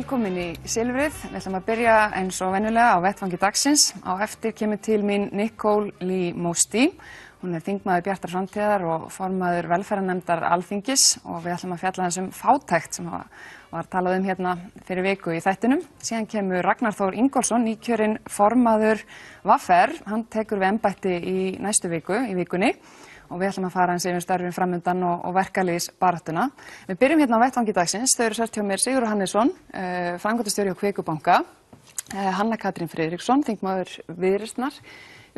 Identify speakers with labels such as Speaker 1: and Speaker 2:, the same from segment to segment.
Speaker 1: velkomin í Silfrið. Við ætlum að byrja eins og venjulega á vettvangi dagsins. Á eftir kemur til mín Nicole Lee Mosti. Hún þingmaður Bjartar framtíðar og formaður velferðarnefndar Alþingis og við ætlum að fjalla þessum fátækt sem var talað hérna fyrir viku í þættinum. Síðan kemur Ragnar Þór Ingólfsson, nýkjörinn formaður VR. Hann tekur við embætti í næstu viku, í vikunni. Og við ætlum að fara eins yfir störfin framundan og verkalýðsbaráttuna. Við byrjum hérna á vettvangi dagsins. Þau eru sest hjá mér Sigurður Hannesson, framkvæmdastjóri hjá Kviku banka, Hanna Katrín Friðriksson, þingmaður Viðreisnar,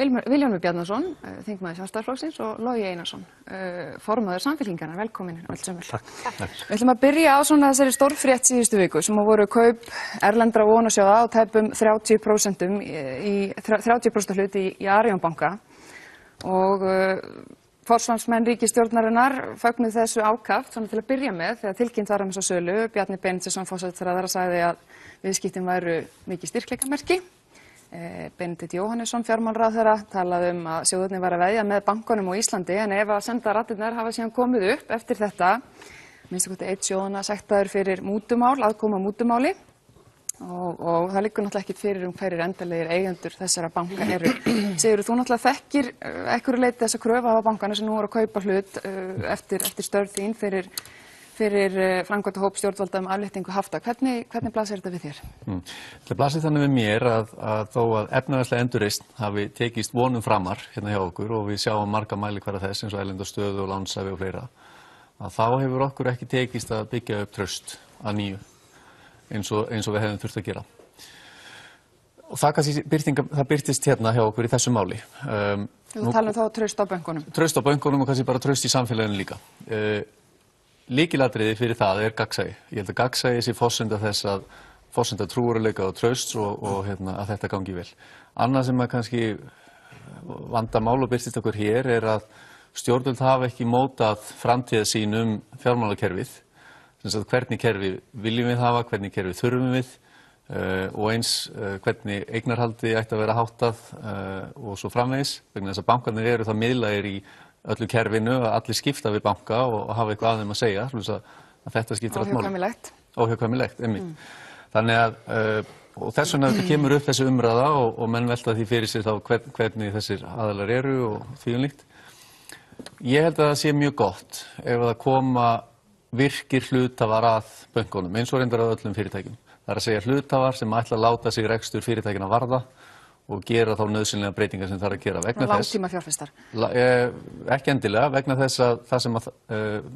Speaker 1: Vilhjálmur Bjarnason, þingmaður Sjálfstæðisflokksins og Logi Einarsson, formaður Samfylkingarinnar. Velkomin öll sömul.
Speaker 2: Takk.
Speaker 1: Við ætlum að byrja á svona þessari stórfrétt síðustu viku sem voru kaup erlendra vogunarsjóða á tæpum 30% hlut í Arion banka og forsvarsmenn ríkisstjórnarinnar fögnuðu þessu ákaft svona til að byrja með þegar tilkynnt var þessa sölu. Bjarni Benediktsson forsætisráðherra sagði að viðskiptin væru mikið styrkleikamerki. Benedikt Jóhannesson fjármálaráðherra talaði að sjóðirnir væru að veðja með bankunum á Íslandi en ef að senda raddirnar hafa síðan komið upp eftir þetta, minnst einn sjóðanna sektaður fyrir mútumál, aðkoma mútumáli. Og það liggur náttúrulega ekkert fyrir hverjir endanlegir eigendur þessara banka eru. Sigurður, þú náttúrulega þekkir einhverju leyti þessa kröfu á bankana sem nú voru að kaupa hlut eftir störf þín fyrir framkvæmdahóp stjórnvalda afléttingu hafta. Hvernig blasir þetta við þér?
Speaker 2: Það blasir þannig við mér að þó að efnahagsleg endurreisn hafi tekist vonum framar hérna hjá okkur og við sjáum marga mælikvarða þess eins og erlenda stöðu og lánshæfi og fleira, að þá hefur okkur ekki tekist að byggja upp traust að nýju. Eins og við hefum þurft að gera. Og það birtist hérna hjá okkur í þessu máli.
Speaker 1: Þú talar þá traust á bönkunum?
Speaker 2: Traust á bönkunum og kannski bara traust í samfélaginu líka. Lykilatriði fyrir það er gagnsæi. Ég held að gagnsæi sé forsenda trúverðugleika og trausts og að þetta gangi vel. Annað sem að kannski vandamál og birtist okkur hér er að stjórnvöld hafa ekki mótað framtíðarsýn fjármálakerfið. Hvernig kerfi viljum við hafa, hvernig kerfi þurfum við og eins hvernig eignarhaldi ætti að vera háttað og svo framvegis. Vegna þess að bankarnir eru það miðlægir í öllu kerfinu að allir skipta við banka og hafa eitthvað að þeim að segja. Að þetta skiptir allt máli. Óhjákvæmilegt, einmitt. Þannig að og þess vegna kemur upp þessi umræða og menn velta því fyrir sér þá hvernig þessir aðilar eru og því um líkt. Ég held að það sé mjög gott ef það koma virkir hluthafar að bönkunum, eins og reyndar að öllum fyrirtækjum. Það er að segja hluthafar sem ætla að láta sig rekstur fyrirtækina varða og gera þá nauðsynlega breytingar sem þarf að gera.
Speaker 1: Langtíma fjárfestar?
Speaker 2: Ekki endilega, vegna þess að það sem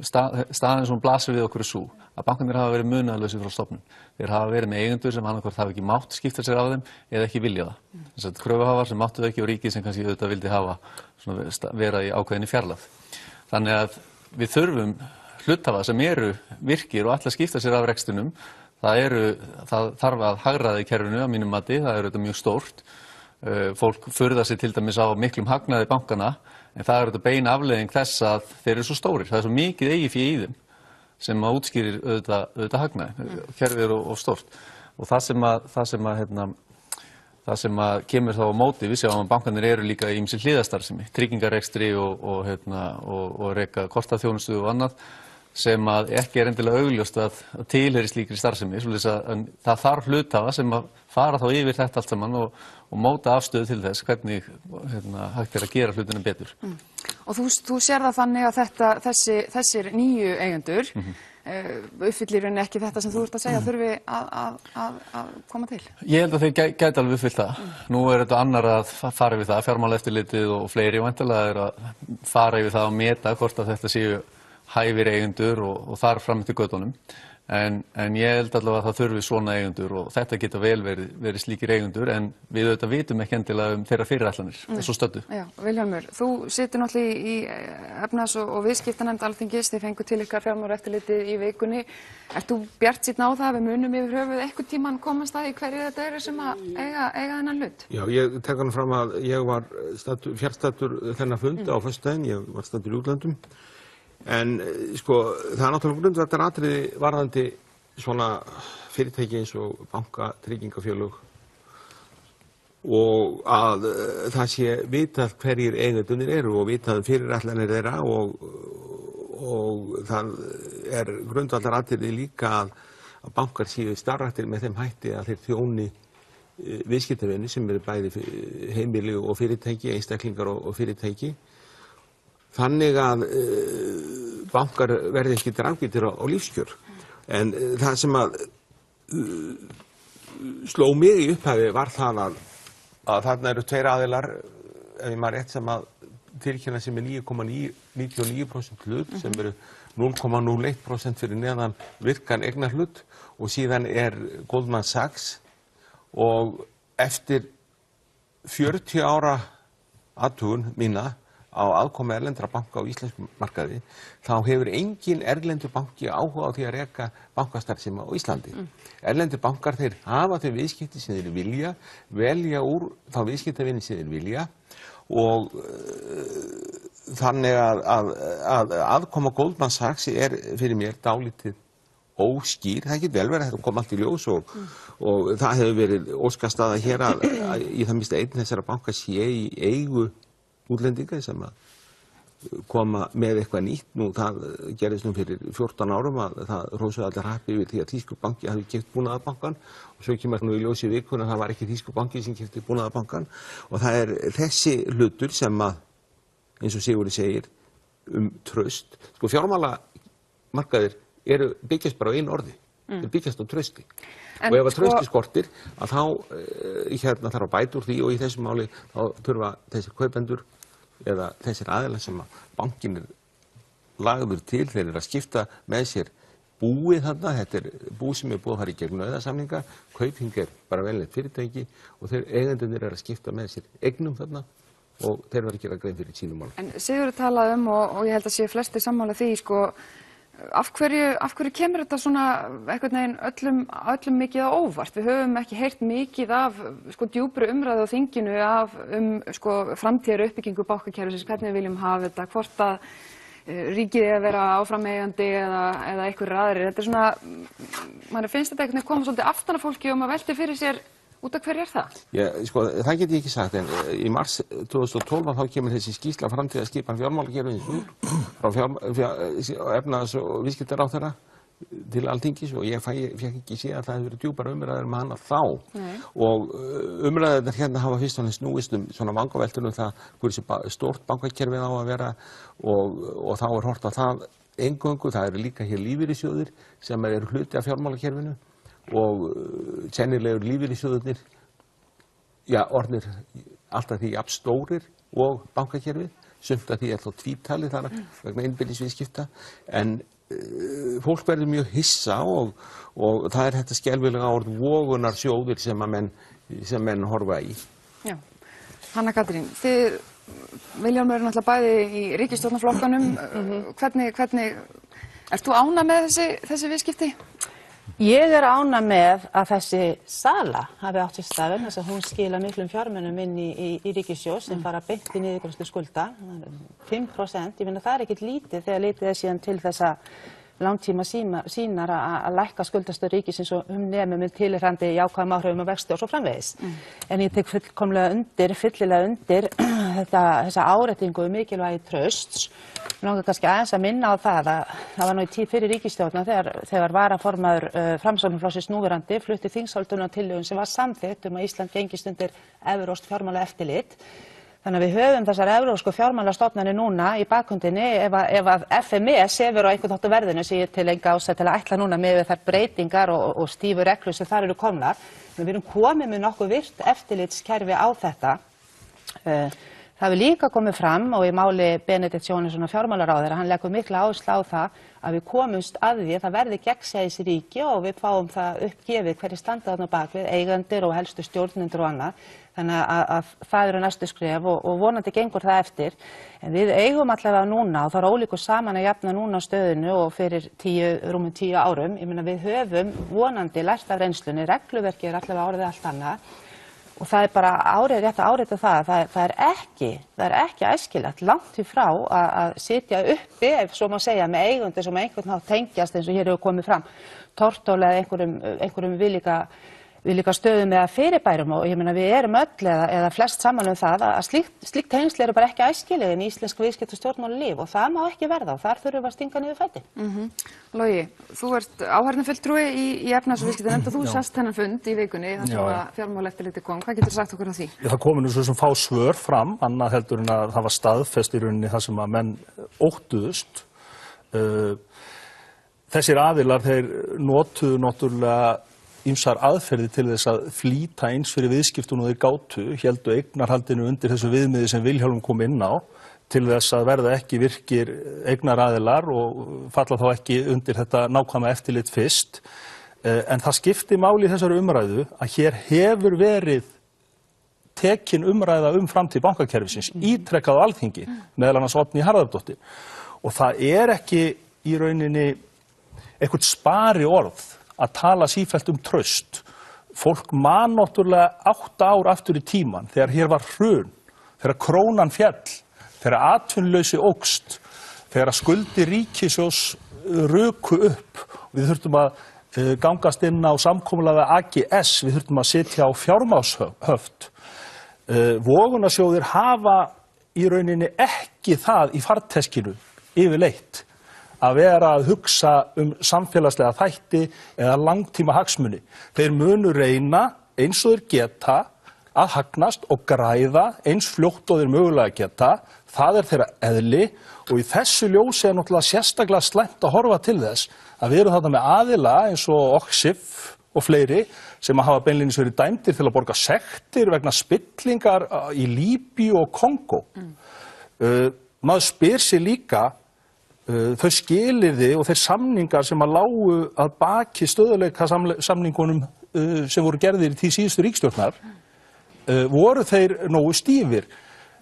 Speaker 2: staðan sem blasir við okkur er sú, að bankarnir hafa verið munaðarlausir frá stofnun. Þeir hafa verið með eigendur sem annarkvort hafa ekki mátt skipta sér af þeim eða ekki vilja það. Þess að kröfuhafar sem máttu það ekki og ríkið sem kannski auðvitað vildi hafa vera í ákveðinni fjarlægð. Þannig að við þurfum hluthafa sem eru virkir og ætla að skipta sér af rekstinum. Það þarf að hagræða í kerfinu að mínum mati, það er auðvitað mjög stórt. Fólk furðar sig til dæmis á miklum hagnaði bankana, en það er auðvitað bein afleiðing þess að þeir eru svo stórir. Það er svo mikið eigið fé í þeim sem að útskýrir auðvitað hagnaði. Kerfið er of stórt. Og það sem að kemur þá á móti, við sjáum að bankarnir eru líka í ýmsir hliðarstarfsemi, tryggingarekstri og reka kortaþjónustu og annað, sem að ekki er endilega augljóst að tilheyri slíkri starfsemi. Það þarf hluthafa sem að fara þá yfir þetta allt saman og móta afstöðu til þess hvernig hægt er að gera hlutina betur.
Speaker 1: Og þú sér það þannig að þessir nýju eigendur uppfyllir rauninni ekki þetta sem þú ert að segja þurfi að koma til? Ég
Speaker 2: held að þeir gæti alveg uppfyllt það. Nú er þetta annar að fara yfir það, fjármálaeftirlitið og fleiri væntanlega er að fara yfir það og meta hvort að þetta séu hæfir eigendur og þar fram eftir götunum. En ég held allavega að það þurfi svona eigendur og þetta geta vel verið slíkir eigendur en við auðvitað vitum ekki endilega þeirra fyrirætlanir, þessu stöddu.
Speaker 1: Já, Vilhjálmur, þú situr náttúrulega í efnahags- og viðskiptanefnd Alþingis, þið fengu til ykkar fjármálaeftirlitið í vikunni. Ert þú bjartsýnn á það að við munum yfir höfuð einhvern tímann komast að í hverju þetta eru sem að eiga þennan hlut?
Speaker 3: Já, ég tek hann fram að ég var fjarstaddur þennan fund á föstudaginn, ég var staddur í útlöndum. En sko, það er náttúrulega grundvallaratriði varðandi svona fyrirtæki eins og banka, tryggingafélög og að það sé vitað hverjir eigendurnir eru og vitað fyrirætlanir þeirra og það er grundvallaratriði líka að að bankar séu starfræktir með þeim hætti að þeir þjóni viðskiptavini sem eru bæði heimili og fyrirtæki, einstaklingar og fyrirtæki. Þannig að bankar verði ekki drangvítir á lífskjör. En það sem að sló mig í upphafi var það að þarna eru tveir aðilar, ef ég maður rétt, sem að tilkynna sem er 9,99% hlut, sem eru 0,01% fyrir neðan virkan eignarhlut og síðan er Goldman Sachs og eftir 40 ára athugun mína á aðkomu erlendra banka á íslenskum markaði, þá hefur engin erlendur banki áhuga á því að reka bankastarfsemi á Íslandi. Erlendur bankar þeir hafa þau viðskipti sem þeir vilja, velja úr þá viðskiptavini sem þeir vilja og þannig að aðkoma Goldman Sachs er fyrir mér dálítið óskýr. Það getur vel verið að þetta kom allt í ljós og það hefur verið óskastaða hér að í það minnsta einn þessara banka sé í eigu útlendinga sem að koma með eitthvað nýtt. Nú það gerðist fyrir 14 árum að það hrósuðu allir happi yfir því að þýskur banki hafi keypt Búnaðarbankann og svo kemur nú í ljós í vikuna að það var ekki þýskur banki sem keypti Búnaðarbankann og það er þessi hlutur sem að, eins og Sigurður segir, traust. Sko fjármálamarkaðir byggjast bara á einu orði, þeir byggjast á trausti. Og ef að trausti skortir að þá þarf að bæta úr því og í þessu máli þá þurfa þessir kaupendur eða þessir aðilar sem að bankin er lagður til, þeir eru að skipta með sér búið þarna, þetta er bú sem er búið að fara í gegn nauðasamninga, Kaupþing er bara velnett fyrirtæki og þeir eigendurnir eru að skipta með sér eignum þarna og þeir verða að gera grein fyrir sínum málum.
Speaker 1: En Sigurður talaði og ég held að sé flestir sammála því, sko, af hverju kemur þetta svona einhvern veginn öllum mikið á óvart? Við höfum ekki heyrt mikið af sko djúpri umræðu á þinginu sko framtíðar uppbyggingu bankakerfisins, hvernig við viljum hafa þetta, hvort að ríkið er að vera áframeigandi eða einhverjir aðrir. Þetta er svona, manni finnst þetta einhvern veginn koma svolítið aftan af fólki og maður veltir fyrir sér út af hverju er það?
Speaker 3: Já, sko, það get ég ekki sagt, en í mars 2012 þá kemur þessi skýrsla framtíðarskipan fjármálakerfisins frá efnahags- og viðskiptaráðherra til Alþingis og ég fékk ekki sé að það hefur verið djúpar umræður með hana þá. Nei. Og umræðurnar hérna hafa fyrst og fremst snúist svona vangaveltur það hversu stórt bankakerfið á að vera og þá er horft á það eingöngu, það eru líka hér lífeyrissjóðir sem eru hluti af fjármálakerfinu og sennilegur lífeyrissjóðirnir, já, orðnir alltaf því jafn stórir og bankakerfið, sumt að því er þá tvítali þar vegna innbyrðisviðskipta, en fólk verður mjög hissa og það er þetta skelfilega orð vogunarsjóðir sem menn horfa í. Já,
Speaker 1: Hanna Katrín, þið Vilhjálmur eru náttúrulega bæði í ríkisstjórnarflokkunum. Hvernig ert þú ánægð með þessi viðskipti?
Speaker 4: Ég er ánægð með að þessi sala hafi átt sér stað vegna þess að hún skila miklum fjármunum inn í ríkissjóð sem fara beint í niðurgreiðslu skulda, 5%. Ég meina það er ekkert lítið þegar litið er síðan til þessa langtíma sýnar að lækka skuldastöðu ríkisins og nemur með tilheyrandi jákvæðum áhrifum á vexti og svo framvegis. En ég tek fyllilega undir þessa áréttingu mikilvægi trausts. Mér langar kannski aðeins að minna á það að það var nú í tíð fyrir ríkisstjórna þegar varaformaður Framsóknarflokksins núverandi flutti þingsályktunartillögu sem var samþykkt að Ísland gengist undir evrópskt fjármálaeftirlit. Þannig að við höfum þessar evrópsku fjármálastofnanir núna í bakhundinni ef að FME sefur á einhvern þáttu verðinu sem ég til enga ástæðu til að ætla núna með þær breytingar og stífu reglur sem þar eru komnar. Við erum komið með nokkuð virkt eftirlitskerfi á þetta. Það hefur líka komið fram og í máli Benedikt Jóhannessonar fjármálaráðherra, hann leggur mikla áherslu á það að við komumst að því að það verði gegnsæis í ríki og við fáum það uppgefið hverju standa þarna bakvið, eigendur og helstu stjórnendur og annað. Þannig að það eru næstu skref og vonandi gengur það eftir. En við eigum allavega núna og það er ólíku saman að jafna núna stöðinu og fyrir rúmum 10 árum. Ég meina við höfum vonandi lært af reynslunni, regluverkið er allavega orðið allt annað. Og það er bara rétt að árétta það er ekki æskilegt langt í frá að sitja uppi, ef svo má segja, með eigendur sem einhvern hátt tengjast eins og hér hefur komið fram, Tortóla eða einhverjum við líka stöðum með að fyrirbærum og ég meina við erum öll eða flest saman það að slíkt tengsl eru bara ekki æskileg í íslensk viðskipt og stjórnmálalíf og það má ekki verða og þar þurfum við að stinga niður fæti.
Speaker 1: Logi, þú ert áheyrnarfulltrúi í efnahags- og viðskiptanefnd og þú sast þennan fund í vikunni þar sem að fjármálaeftirlitið kom. Hvað getur sagt okkur á því?
Speaker 5: Það komu nú svo sem fá svör fram, annað heldur en að það var staðfest í rauninni það sem að menn óttuðust. Þessir aðilar, þeir notuðu náttúrulega ýmsar aðferði til þess að flýta eins fyrir viðskiptun og þeir gátu, héldu eignarhaldinu undir þessu viðmiði sem Vilhjálmur kom inn á til þess að verða ekki virkir eignaraðilar og falla þá ekki undir þetta nákvæma eftirlit fyrst. En það skipti máli í þessari umræðu að hér hefur verið tekin umræða framtíð bankakerfisins, ítrekkað á Alþingi, meðal annars Oddný Harðardóttir. Og það ekki í rauninni eitthvað spari orð að tala sífellt traust. Fólk man náttúrulega 8 ár aftur í tíman þegar hér var hrun, þegar krónan féll, þegar atvinnuleysi ókst, þegar skuldir ríkissjóðs ruku upp. Við þurftum að gangast inn á samkomulag við AGS, við þurftum að sitja á fjármagnshöft. Vogunarsjóðir hafa í rauninni ekki það í farteskinu yfirleitt að vera að hugsa samfélagslega þætti eða langtíma hagsmuni. Þeir munu reyna eins og þeir geta að hagnast og græða eins fljótt og þeir mögulega geta. Það þeirra eðli og í þessu ljósi náttúrulega sérstaklega slæmt að horfa til þess að við erum þarna með aðila eins og Oxif og fleiri sem hafa beinlínis verið dæmdir til að borga sektir vegna spillingar í Líbíu og Kongó. Maður spyr sig líka þau skilyrði og þeir samningar sem að lágu að baki stöðuleika samningunum sem voru gerðir í tíð síðustu ríkisstjórnar voru þeir nógu stífir.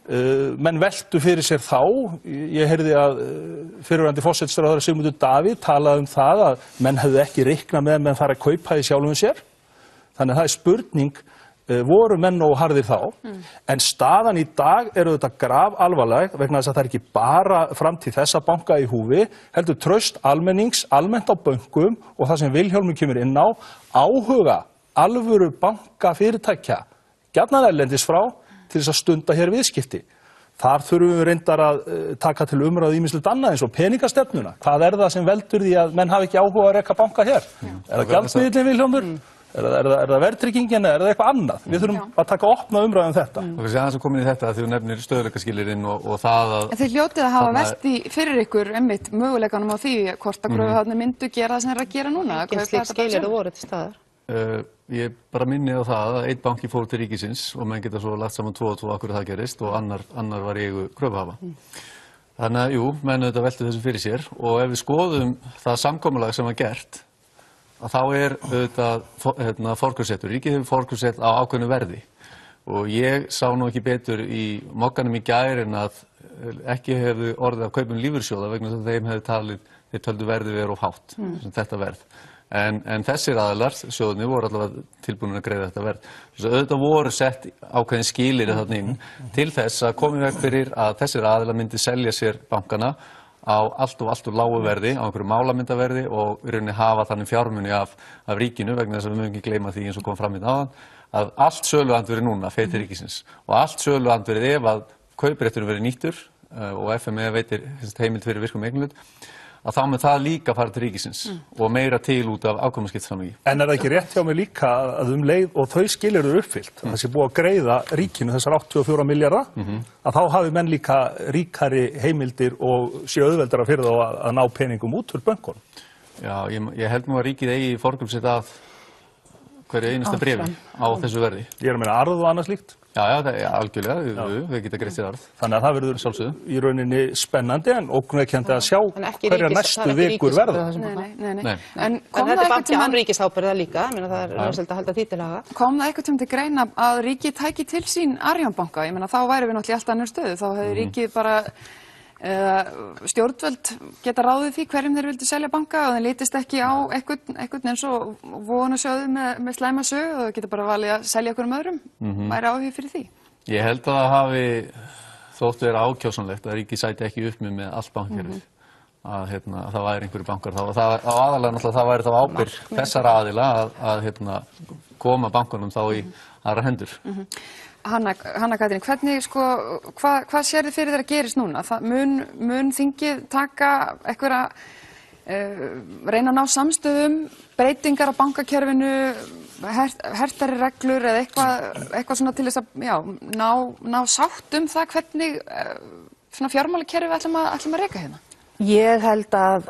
Speaker 5: Menn veltu fyrir sér þá, ég heyrði að fyrrverandi forsætisráðherra Sigmundur Davíð talaði það að menn hefðu ekki reiknað með að menn fara að kaupa því sjálfum sér. Þannig að það spurning, voru menn og harðir þá, en staðan í dag þetta grafalvarleg vegna þess að það ekki bara framtíð þessa banka í húfi, heldur traust almennings, almennt á bönkum og það sem Vilhjálmur kemur inn á, áhuga alvöru bankafyrirtækja, gjarnan erlendis frá, til þess að stunda hér viðskipti. Þar þurfum við reyndar að taka til umræðu ýmislegt annað eins og peningastefnuna. Hvað það sem veldur því að menn hafi ekki áhuga að reka banka hér? Það gjaldmiðillinn, Vilhjálmur? Það verðtryggingin eða er það eitthvað annað? Við þurfum að taka opna umræðu þetta.
Speaker 2: Það sé aðeins að koma inn í þetta að þú nefnir stöðugleikaskilyrðin og það að...
Speaker 1: En þið hljótið að hafa velt í fyrir ykkur einmitt möguleikanum á því hvort að kröfuhafarnir myndu gera það sem þeir að gera núna.
Speaker 4: Engin slík skilyrði voru til staðar.
Speaker 2: Ég bara minni á það að einn banki fór til ríkisins og menn geta svo lagt saman 2 og 2 af hverju það gerist og annar var í eigu kröfuhafa. Þannig að jú, menn auðvitað veltu þessu fyrir sér og ef við skoðum það samkomulag sem var gert að þá auðvitað forkaupsréttur. Ríkið hefur forkaupsrétt á ákveðnu verði og ég sá nú ekki betur í mokkanum í gær en að ekki hefðu orðið af kaupum lífeyrissjóða vegna þess að þeir töldu verðið vera of hátt, þetta verð. En þessir aðilar, sjóðunni, voru allavega tilbúin að greiða þetta verð. Þess að auðvitað voru sett ákveðin skilyrði þarna inn til þess að koma í veg fyrir að þessir aðilar myndi selja sér bankana á allt og lágu verði, á einhverju málamyndaverði og í rauninni hafa þannig fjármuni af ríkinu vegna þess að við mögum ekki gleyma því eins og kom fram í áðan að allt söluandvirði núna fer til ríkisins og allt söluandvirði ef að kauprétturinn verið nýttur og FME veitir heimild fyrir virkum eignarhlut að þá með það líka fara til ríkisins og meira til út af afkomuskiptasamningi.
Speaker 5: En það ekki rétt hjá mig líka að leið og þau skilyrði uppfyllt, að þessi búið að greiða ríkinu þessar 84 milljarða, að þá hafi menn líka ríkari heimildir og sé auðveldara fyrir þá að ná peningum út úr bönkunum?
Speaker 2: Já, ég held nú að ríkið eigi forkaupsrétt að hverju einasta bréfi á þessu verði.
Speaker 5: Ég er að meina arð og annað slíkt?
Speaker 2: Já, það algjörlega, við geta greitt sér arð.
Speaker 5: Þannig að það verður í rauninni spennandi en ógnvekjandi að sjá hverja næstu vikur verða.
Speaker 1: Nei.
Speaker 4: En þetta er banki án ríkisábyrgða líka, það er nauðsynlegt að halda því til haga.
Speaker 1: Kom það eitthvað til greina að ríkið tæki til sín Arion banka? Ég meina þá væri við náttúrulega alltaf annars stöðu, þá hefði ríkið bara stjórnvöld geta ráðið því hverjum þeir vildu selja banka og þeir litist ekki á einhvern eins og vogunarsjóði með slæma sögu og geta bara valið að selja einhverjum öðrum. Væri áhugi fyrir því?
Speaker 2: Ég held að það hafi þóttu vera ákjósanlegt að ríkið sæti ekki upp með allt bankakerfið. það væri einhverju bankar þá. Það aðalega náttúrulega það væri þá ábyrgð þessara aðila að koma bankunum þá í aðra hendur.
Speaker 1: Hanna Katrín, hvernig hvað sér þið fyrir þeirra gerist núna? Mun þingið taka einhverja reyna að ná samstöðum, breytingar á bankakerfinu, hertari reglur eða eitthvað svona til þess að ná sátt það hvernig svona fjármálakerfi ætlum að reka hérna?
Speaker 4: Ég held að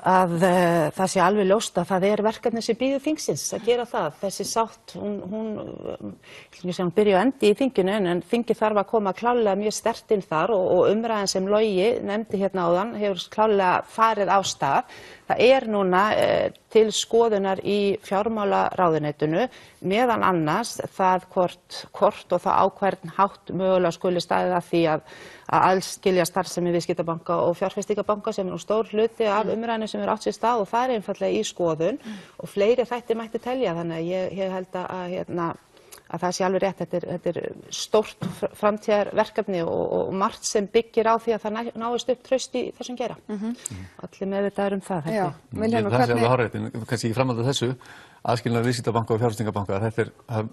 Speaker 4: það sé alveg ljóst að það verkefni sem bíður þingsins að gera það. Þessi sátt, hún byrja og endi í þinginu en þingið þarf að koma klárlega mjög sterkt inn þar og umræðan sem Logi nefndi hérna áðan hefur klárlega farið á stað. Það núna til skoðunar í fjármálaráðuneytinu meðan annars það hvort og það á hvern hátt mögulega skuli staðið að því að aðskilja starfsemi viðskiptabanka og fjárfestingarbanka sem nú stór hluti af umræðinu sem átt sér stað og það einfaldlega í skoðun og fleiri þætti mætti telja þannig að ég held að það sé alveg rétt, þetta stórt framtíðarverkefni og margt sem byggir á því að það náist upp traust í þessum geira. Allir meðvitaður það.
Speaker 1: Já, Vilhjálmur,
Speaker 2: það sé alveg hárrétt, en kannski í framhaldi af þessu, aðskilnaður viðskiptabanka og fjárfestingarbanka, þetta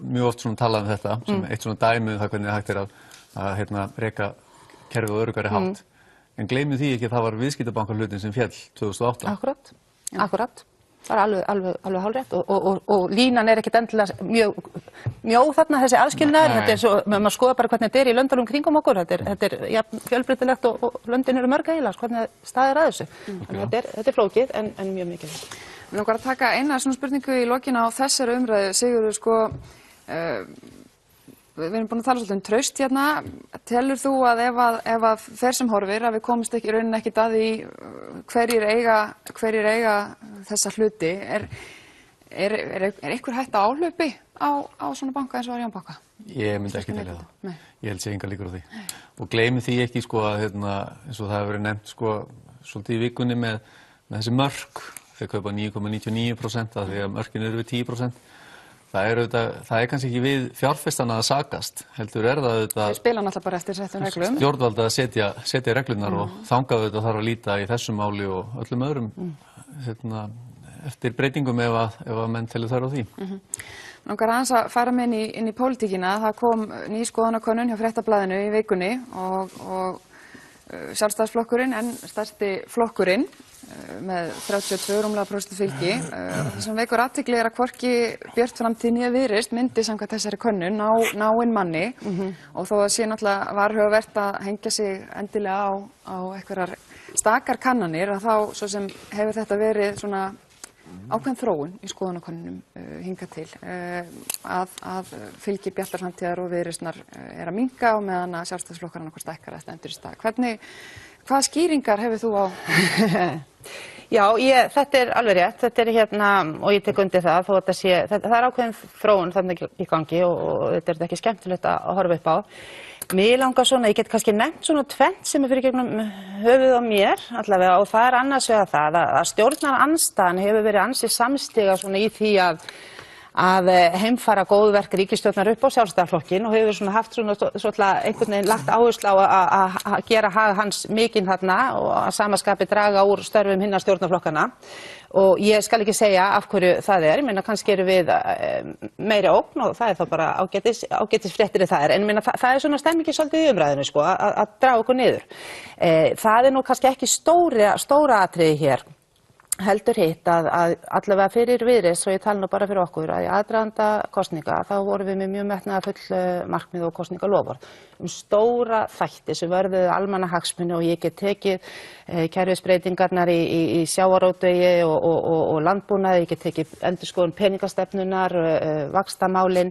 Speaker 2: mjög oft svona talað þetta, sem eitt svona dæmi það hvernig hægt að reka kerfið og öruggari hátt. En gleymið því ekki að það var viðskiptabankahlutin sem féll 2008.
Speaker 4: Akkurat. Það alveg hálfrétt og línan ekkert endilega mjög þarna þessi aðskilnaður. Þetta svo, maður skoða bara hvernig þetta í löndunum kringum okkur. Þetta fjölbreytilegt og löndin eru mörg eiginlega, hvernig staðir að þessu. Þannig þetta flókið en mjög mikilvægt.
Speaker 1: Mér langar að taka eina svona spurningu í lokin á þessari umræðu. Sigurður, við erum búin að tala svolítið traust hérna. Telur þú að ef að þeir sem horfir að við komumst í rauninni ekkert að því hverjir eiga þessa hluti, er einhver hætta áhlaupi á svona banka eins og Arion banka?
Speaker 2: Ég myndi ekki telja það. Nei. Ég held sé engar líkur á því. Og gleymi því ekki að eins og það hefur verið nefnt svolítið í vikunni með þessi mörk. Þeir kaupa 9,99% af því að mörkin eru við 10%. Það kannski ekki við fjárfestana að sakast, heldur það auðvitað.
Speaker 1: Þeir spila náttúrulega bara eftir settum reglum.
Speaker 2: Stjórnvalda að setja reglunar og þangað auðvitað þarf að líta í þessum máli og öllum öðrum eftir breytingum ef að menn telur þar á því.
Speaker 1: Langar aðeins að fara með inn í pólitíkina. Það kom ný skoðanakönnun hjá Fréttablaðinu í vikunni og Sjálfstæðisflokkurinn en stærsti flokkurinn með 32% fylgi. Það sem vekur athygli að hvorki Björt framtíð né Viðreisn myndi samkvæmt þessari könnun ná inn manni og þó að sé náttúrulega varhugavert að hengja sig endilega á einhverjar stakar kannanir að þá svo sem hefur þetta verið svona ákveðin þróun í skoðanakönnunum hingað til að fylgi Bjartar framtíðar og Viðreisnar að minnka og meðan að Sjálfstæðisflokkurinn okkur stækkar að stendur í stað. Hvaða skýringar hefur þú á?
Speaker 4: Já, þetta alveg rétt, þetta og ég tek undir það, þó að það ákveðin þróun þannig í gangi og þetta ekki skemmtilegt að horfa upp á. Mér langar svona, ég get kannski nefnt svona tvennt sem fyrir gegnum höfuð á mér allavega og það annars vegar það að stjórnarandstaðan hefur verið ansi samstiga svona í því að heimfara góðverk ríkisstjórnar upp á Sjálfstæðisflokkinn og hefur svona haft svona einhvern veginn lagt áherslu á að gera hag hans mikinn þarna og að samaskapi draga úr störfum hinna stjórnarflokkana. Og ég skal ekki segja af hverju það ég meina kannski erum við meiri ógn og það þá bara ágætis fréttir það en ég meina það svona stemmingi svolítið í umræðinu að draga okkur niður. Það nú kannski ekki stóra atriði hér. Heldur hitt að allavega fyrir Viðreisn, og ég tala nú bara fyrir okkur, að í aðdraganda kosninga þá vorum við með mjög metnaðarfull markmið og kosningaloforð stóra þætti sem vörðuðu almannahagsmuni og ég get tekið kerfisbreytingarnar í sjávarútvegi og landbúnaði, ég get tekið endurskoðun peningastefnunar, vaxtamálin,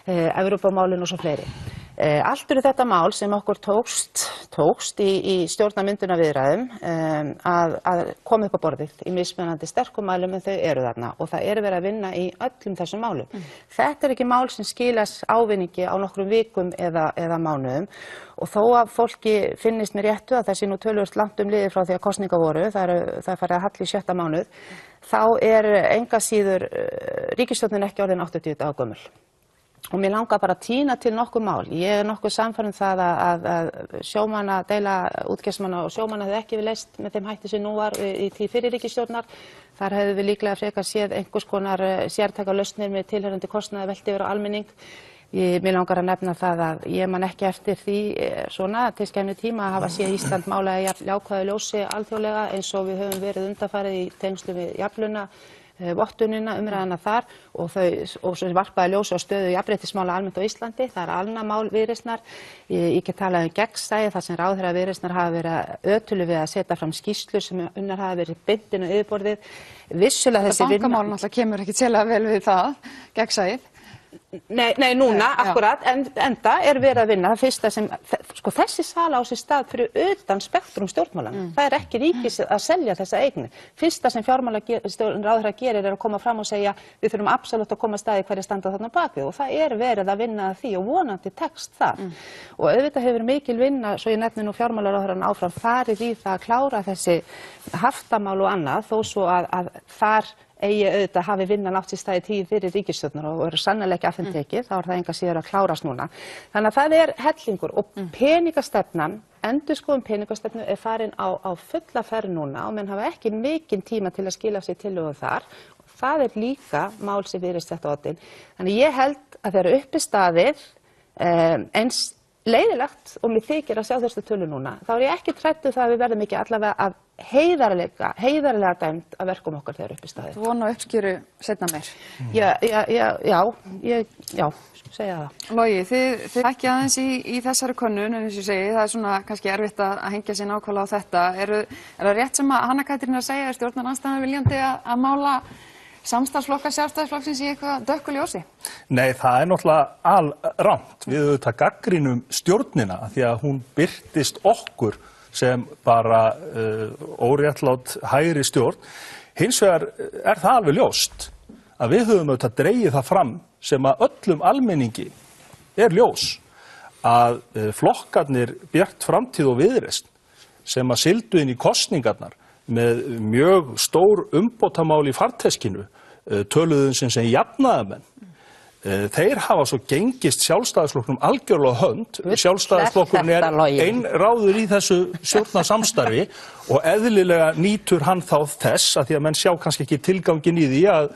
Speaker 4: Evrópumálin og svo fleiri. Allt eru þetta mál sem okkur tókst í stjórnarmyndunarviðræðum að koma upp á borðið í mismunandi sterkum málum en þau eru þarna og það verið að vinna í öllum þessum málum. Þetta ekki mál sem skilas ávinningi á nokkrum vikum eða mánuðum og þó að fólki finnist mér réttu að það sé nú töluvert langt liðið frá því að kosningar voru, það farið að halla í 6. mánuð, þá enga síður ríkisstjórnin ekki orðin 80 daga gömul. Og mér langar bara að tína til nokkuð mál. Ég nokkuð sannfærð það að sjómannadeila útgerðarmanna og sjómanna hefði ekki verið leyst með þeim hætti sem nú var í tíð fyrri ríkisstjórnar. Þar hefðu við líklega frekar séð einhvers konar sértækar lausnir með tilheyrandi kostnaði velti yfir á almenning. Mér langar að nefna það að ég man ekki eftir því svona til skemmri tíma að hafa séð Ísland mála í jákvæðu ljósi alþjóðlega eins og við höfum verið undanfarið í tengslum við jafnlauna vottunina, umræðina þar og svo varpaði ljósi á stöðu jafnréttismála almennt á Íslandi. Það annað mál Viðreisnar. Ég get talað gegnsæi þar sem ráðherra Viðreisnar hafa verið ötulur við að setja fram skýrslur sem unnar hafa verið bundin á yfirborðið. Vissulega þessi vinna...
Speaker 1: Bankamál náttúrulega kemur ekki sérlega vel við það, gegnsæið.
Speaker 4: Nei, núna, akkurat, enda verið að vinna. Það fyrsta sem, sko þessi sala á sér stað fyrir utan spektrum stjórnmálanna. Það ekki ríkis að selja þessa eignir. Fyrsta sem fjármálaráðherra gerir að koma fram og segja við þurfum absolutt að koma að staði hverja standa þarna bakvið og það verið að vinna að því og vonandi tekst það. Og auðvitað hefur mikil vinna, svo ég nefni nú fjármálaráðherrann áfram, farið í það að klára þessi haftamál og annað þó svo að þar eigi auðvitað hafi vinnan átt sér stað í tíð fyrir ríkisstjórnar og eru sannarlega ekki afhentekið, þá það enga síður að klárast núna. Þannig að það hellingur og peningastefnan, endurskoðun peningastefnu farin á fulla ferð núna og menn hafa ekki mikinn tíma til að skila sér tillögu þar. Það líka mál sem virðist þetta oddinn. Þannig ég held að þegar uppi staðið eins leiðilegt og mér þykir að sjá þessu tölu núna, þá ég ekki trættu það að við verðum ekki allavega að heiðarlega dæmt að verkum okkar þegar uppi staðið.
Speaker 1: Þú vona uppskjöru seinna meir?
Speaker 4: Já, segja það.
Speaker 1: Logi, þið ekki aðeins í þessari könnun, en eins og ég segi, það svona kannski erfitt að hengja sér nákvæmlega á þetta. Er það rétt sem að Hanna Katrín að segja, stjórnarandstaðan viljandi að mála samstarfsflokkar Sjálfstæðisflokksins í eitthvað dökku ljósi?
Speaker 5: Nei, það náttúrulega alrangt. Við auðvitað gagnrýnum stjórnina því að hún birtist okkur sem bara óréttlát hægri stjórn. Hins vegar það alveg ljóst að við höfum auðvitað dregið það fram sem að öllum almenningi ljós að flokkarnir Björt framtíð og Viðreisn sem að sigldu inn í kosningarnar með mjög stór umbótamál í farteskinu, töluðum sem jafnaðarmenn. Þeir hafa svo gengist Sjálfstæðisflokknum algjörlega hönd. Sjálfstæðisflokkurinn einráður í þessu stjórnarsamstarfi og eðlilega nýtur hann þá þess að því að menn sjá kannski ekki tilgangin í því að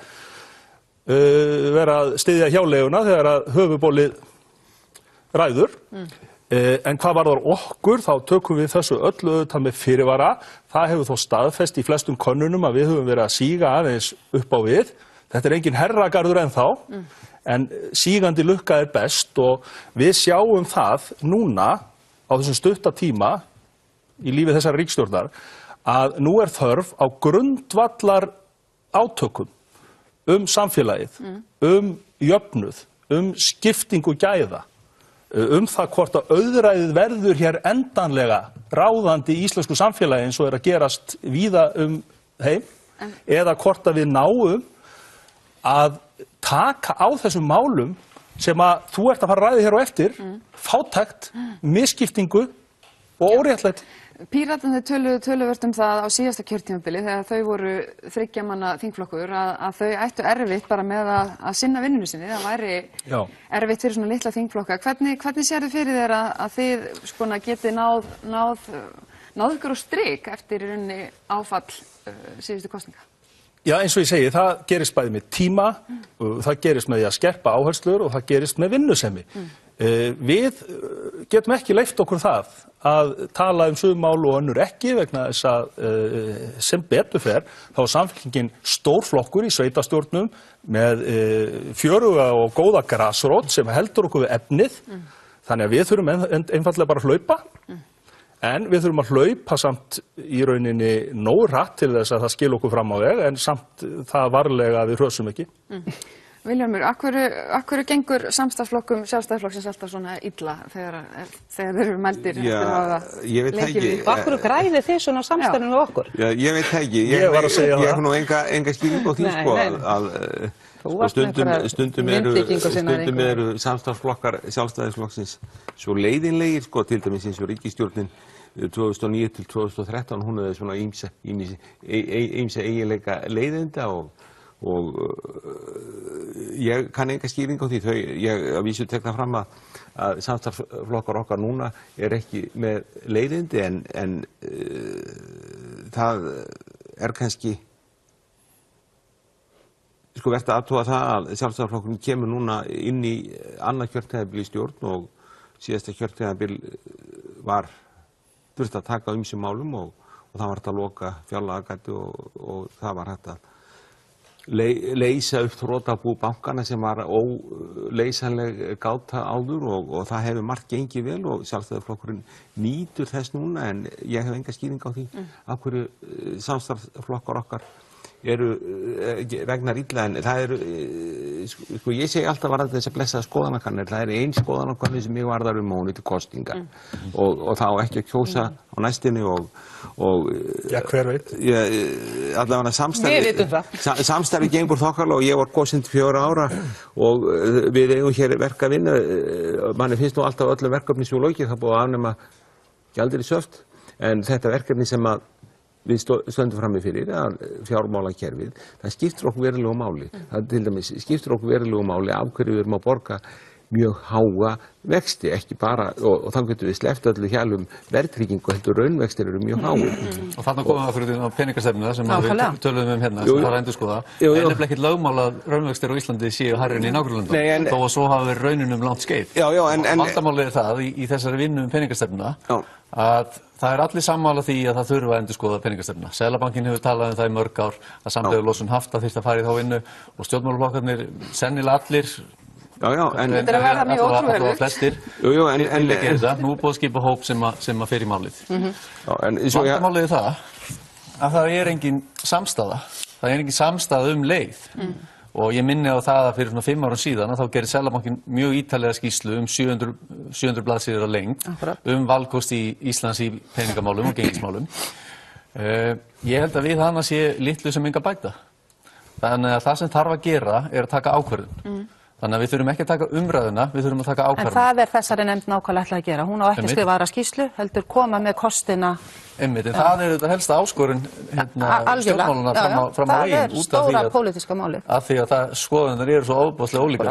Speaker 5: vera að styðja hjáleiguna þegar að höfuðbólið ræður. En hvað varðar okkur, þá tökum við þessu öllu auðvitað með fyrirvara. Það hefur þó staðfest í flestum könnunum að við höfum verið að síga aðeins upp á við. Þetta engin herragarður ennþá, en sígandi lukka best og við sjáum það núna á þessum stutta tíma í lífi þessar ríkisstjórnar að nú þörf á grundvallar átökum samfélagið, jöfnuð, skiptingu gæða. Það hvort að auðræðið verður hér endanlega ráðandi í íslensku samfélagi eins og að gerast víða heim eða hvort að við náum að taka á þessum málum sem að þú ert að fara að ræða hér á eftir, fátækt, misskiptingu og óréttlæti.
Speaker 1: Píratarnir töluðu töluvert það á síðasta kjörtímabili þegar þau voru 3 manna þingflokkur að þau ættu erfitt bara með að sinna vinnunni sinni. Það væri erfitt fyrir svona litla þingflokka. Hvernig sér þið fyrir þér að þið getið náð ykkur á strik eftir í rauninni áfall síðustu kosninga?
Speaker 5: Já, eins og ég segi, það gerist bæði með tíma, það gerist með því að skerpa áherslur og það gerist með vinnusemi. Við getum ekki leyft okkur það að tala sum mál og önnur ekki vegna þess að sem betur fer þá Samfylkingin stórflokkur í sveitastjórnum með fjöruga og góða grasrót sem heldur okkur við efnið. Þannig að við þurfum einfaldlega bara að hlaupa. En við þurfum að hlaupa samt í rauninni nógu hratt til þess að það skil okkur fram á veg, en samt það varlega að við hrösum ekki.
Speaker 1: Vilhjálmur, akkur gengur samstarfsflokkum Sjálfstæðisflokksins alltaf svona illa þegar þeir eru meldir eftir að hafa leikið við?
Speaker 4: Og akkur græðið þið svona samstarfinu við okkur?
Speaker 3: Já, ég veit ekki.
Speaker 5: Ég var að segja það.
Speaker 3: Ég hef nú enga skýring á því, sko, stundum eru samstarfsflokkar Sjálfstæðisflokksins svo leiðinlegir, sko, til dæmis eins og ríkisstjórnin 2009 til 2013, hún hefði svona ýmsa eiginleika leiðinda og og ég kann enga skýring á því. Ég að vísu tek það fram að samstarfsflokkar okkar núna ekki með leiðindi en það kannski vert að athuga það að Sjálfstæðisflokkurinn kemur núna inn í annað kjörtímabil í stjórn og síðasta kjörtímabil þurfti að taka á ýmsum málum og það var hægt að loka fjárlagagati og það var hægt að leysa upp þrotabú bankana sem var óleysanleg gáta áður og það hefur margt gengið vel og Sjálfstæðisflokkurinn nýtur þess núna en ég hef enga skýring á því af hverju samstarfsflokkar okkar vegnar illa en það ég segi alltaf varðandi þess að blessa skoðanakannir, það ein skoðanakannir sem ég varðar og hún til kosninga og þá ekki að kjósa á næstinni og
Speaker 5: ja, hver veit?
Speaker 3: Allavega samstarfi gengur þokkarlega og ég var kosinn 4 ára og við eigum hér verk að vinna, manni finnst nú alltaf öllum verkefni sem lokið, það búið að afnema gjaldeyrissöft en þetta verkefni sem að við stöndum frammi fyrir að fjármálakerfið, það skiptir okkur verulegu máli. Það til dæmis skiptir okkur verulegu máli af hverju við erum að borga mjög háa vexti, ekki bara, og þannig getum við sleppt öllu hjálum verðtryggingu, heldur raunvextir eru mjög háir.
Speaker 2: Og þarna komum við fyrir á peningastefnuna sem við töluðum hérna, sem var að endurskoða. Það nefnilega ekkert lögmál að raunvextir á Íslandi séu hærri en í nágrannalöndum, þó að svo hafa verið rauninum langt skeið. Vandamálið það í þessari vinnu peningastefnuna að það allir sammála því að það þurfa að endurskoða peningastefnuna. Seðlabankinn hefur talað það í mörg ár að samhliða losun hafta þyrfti að fara í þá vinnu og stjórnmálaflokkarnir sennilega allir
Speaker 3: en
Speaker 1: þetta að verða mjög ótrúverðugt.
Speaker 2: Flestir nú búið að skipa hóp sem að fer í málið. Vandamálið það að það engin samstaða. Það engin samstaða leið. Og ég minni á það að fyrir svona 5 árum síðan þá gerði Seðlabankinn mjög ítarlega skýrslu 700 blaðsíður að lengd valkosti Íslands í peningamálum og gengismálum. Ég held að við hana sé litlu sem enga bæta. Þannig að það sem þarf að gera að taka ákvörðun. Þannig að við þurfum ekki að taka umræðuna, við þurfum að taka ákvörðun.
Speaker 4: En það þessari nefnd nákvæmlega ætlað að gera. Hún á ekki að skrifa aðra skýrslu, heldur koma með kostina.
Speaker 2: En það þetta helsta áskorun stjórnmálana fram á veginn út af
Speaker 4: stóra pólitíska málið.
Speaker 2: Af því að skoðanir eru svo ofboðslega ólíkar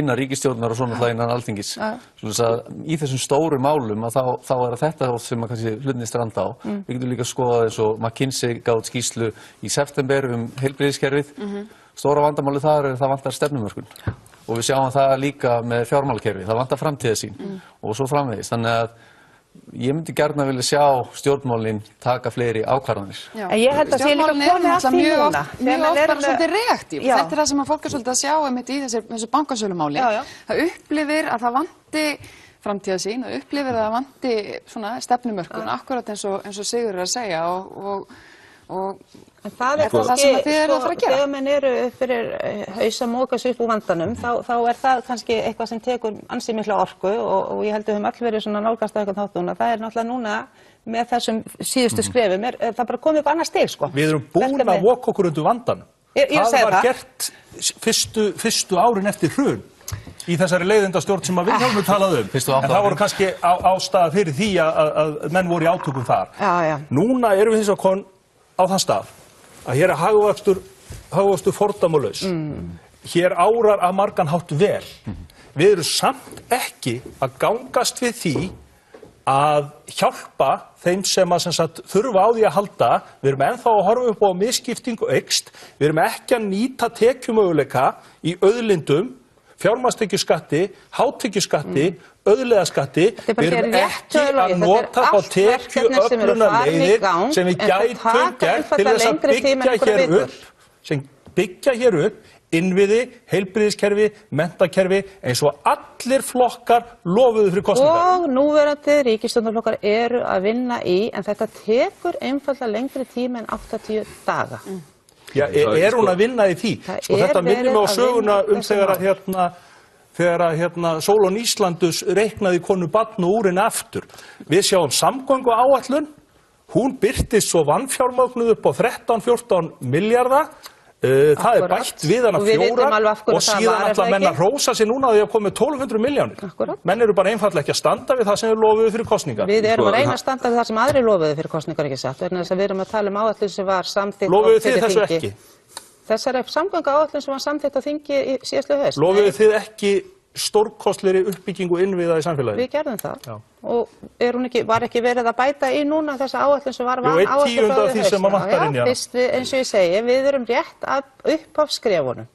Speaker 2: innan ríkisstjórnar og svona innan Alþingis. Í þessum stóru málum þá þetta sem að kannski hlutinni stranda á. Við getum líka skoðað eins og McKinsey gáð skýrslu í september heilbrigðiskerfið. Stóra vandamálið þar það vantar stefnumörkun. Og við sjáum það líka með fjármálakerfi, það vantar framtíðarsýn og svo framvegis. Þannig að ég myndi gjarna vilja sjá stjórnmálin taka fleiri ákvarðanir.
Speaker 4: Ég held að sé líka komið að því núna.
Speaker 1: Mjög oft bara svolítið reaktív. Þetta það sem að fólk svolítið að sjá í þessu bankasölumáli. Það upplifir að það vanti framtíðarsýn og upplifir að það vanti svona stefnumörkun, akkurat eins og Sigurður að segja og
Speaker 4: það það sem þið eruð að fara að gera. Þegar menn eru fyrir haus að móka sig upp úr vandanum, þá það kannski eitthvað sem tekur ansi mikla orku og ég held að við höfum öll verið svona nálgast á eitthvað þáttuna. Það náttúrulega núna með þessum síðustu skrefum, það bara komið upp annað stig, sko.
Speaker 5: Við erum búin að voka okkur undir vandanum. Það var gert fyrstu árin eftir hrun í þessari leiðindastjórn sem að Vilhjálmur talaði en það voru kannski ástæða fyrir því að menn voru í átökum þar. Núna erum við hins vegar komin á þann stað að hér hagvöxtur fordæmalaus. Hér árar að margan hátt vel. Við erum samt ekki að gangast við því að hjálpa þeim sem þurfa á því að halda. Við erum ennþá að horfa upp á misskiptingu eykst. Við erum ekki að nýta tekjumöguleika í auðlindum, fjármagnstekjuskatti, hátekjuskatti, auðlegðarskatti. Við erum ekki að nota þá tekjuöflunarleiðir sem við gætum gert til þess að byggja hér upp innviði, heilbrigðiskerfi, menntakerfi eins og allir flokkar lofuðu fyrir kosningar.
Speaker 4: Og núverandi ríkisstjórnarflokkar eru að vinna í, en þetta tekur einfaldlega lengri tíma en 80 daga.
Speaker 5: Já, hún að vinna í því? Þetta minnir mig á söguna þegar að Sólon Íslandus reiknaði konu barn og úrin aftur. Við sjáum samgönguáætlun, hún birtist svo vanfjármögnuð upp á 13-14 milljarða. Það bætt við hana 4 og síðan ætla menn að hrósa sig núna að því að koma með 1200 milljónir. Menn eru bara einfaldlega ekki að standa við það sem við lofuðu fyrir kosningar.
Speaker 4: Við erum að reyna að standa við það sem aðri lofuðu fyrir kosningar, ekki satt, vegna þess að við erum að tala áætlun sem var samþykkt.
Speaker 5: Lofuðu þið þessu ekki?
Speaker 4: þessari samgönguáætlun sem var samþykkt á þingi í síðastliðið haust.
Speaker 5: Lofuðu þið ekki stórkostlegri uppbyggingu innviða í samfélaginu?
Speaker 4: Við gerðum það.
Speaker 5: Já.
Speaker 4: Og var ekki verið að bæta í núna þessa áætlun sem var
Speaker 5: Jú, 1/10 af því sem að vantar inn í hana.
Speaker 4: Fyrst eins og ég segi, við erum rétt upp á skrefunum.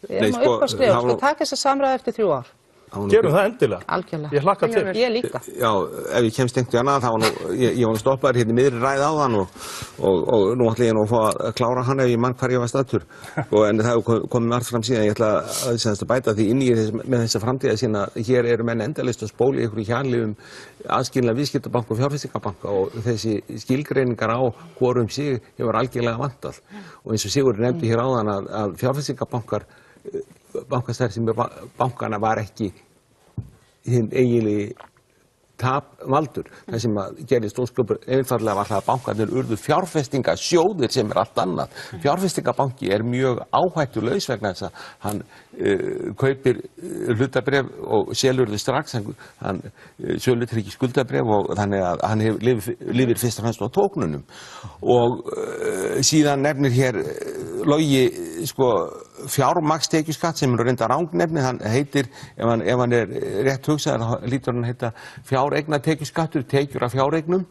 Speaker 4: Við erum upp á skrefunum, sko taka þessa samræði eftir 3 ár.
Speaker 5: Gerum það endilega.
Speaker 4: Algjörlega.
Speaker 5: Ég hlakka til.
Speaker 4: Ég líka.
Speaker 3: Já, ef ég kemst einhvern veginn að þá ég var stoppaður hérna miðri ræð á þann og nú ætla ég nú að fá að klára hann ef ég mann hvar ég var staddur. En það hefur komið margt fram síðan. Ég ætla að bæta því inn í með þessa framtíða sína. Hér eru menn endalaust að spóla í einhverju hjarli aðskilna viðskiptabanka og fjárfestingabanka og þessi skilgreiningar á hvorum sig hefur algjörlega vantað. Og eins og Sigurður nefndi hér áðan að fjárfestingabankar bankastarfsemi bankana var ekki hinn eiginlegi tapvaldur. Það sem gerðist ósköpur einfaldlega var það að bankarnir urðu fjárfestingasjóðir sem allt annað. Fjárfestingabanki mjög áhættulaus vegna þess að hann kaupir hlutabréf og selur þau strax, hann sölutir ekki skuldabréf og þannig að hann lifir fyrst og fremst á tóknunum. Og síðan nefnir hér Logi fjármagnstekjuskatt sem reyndar rangnefni, hann heitir, ef hann rétt hugsaður, þá lítur hann heita fjáreignatekjuskattur, tekjur af fjáreignum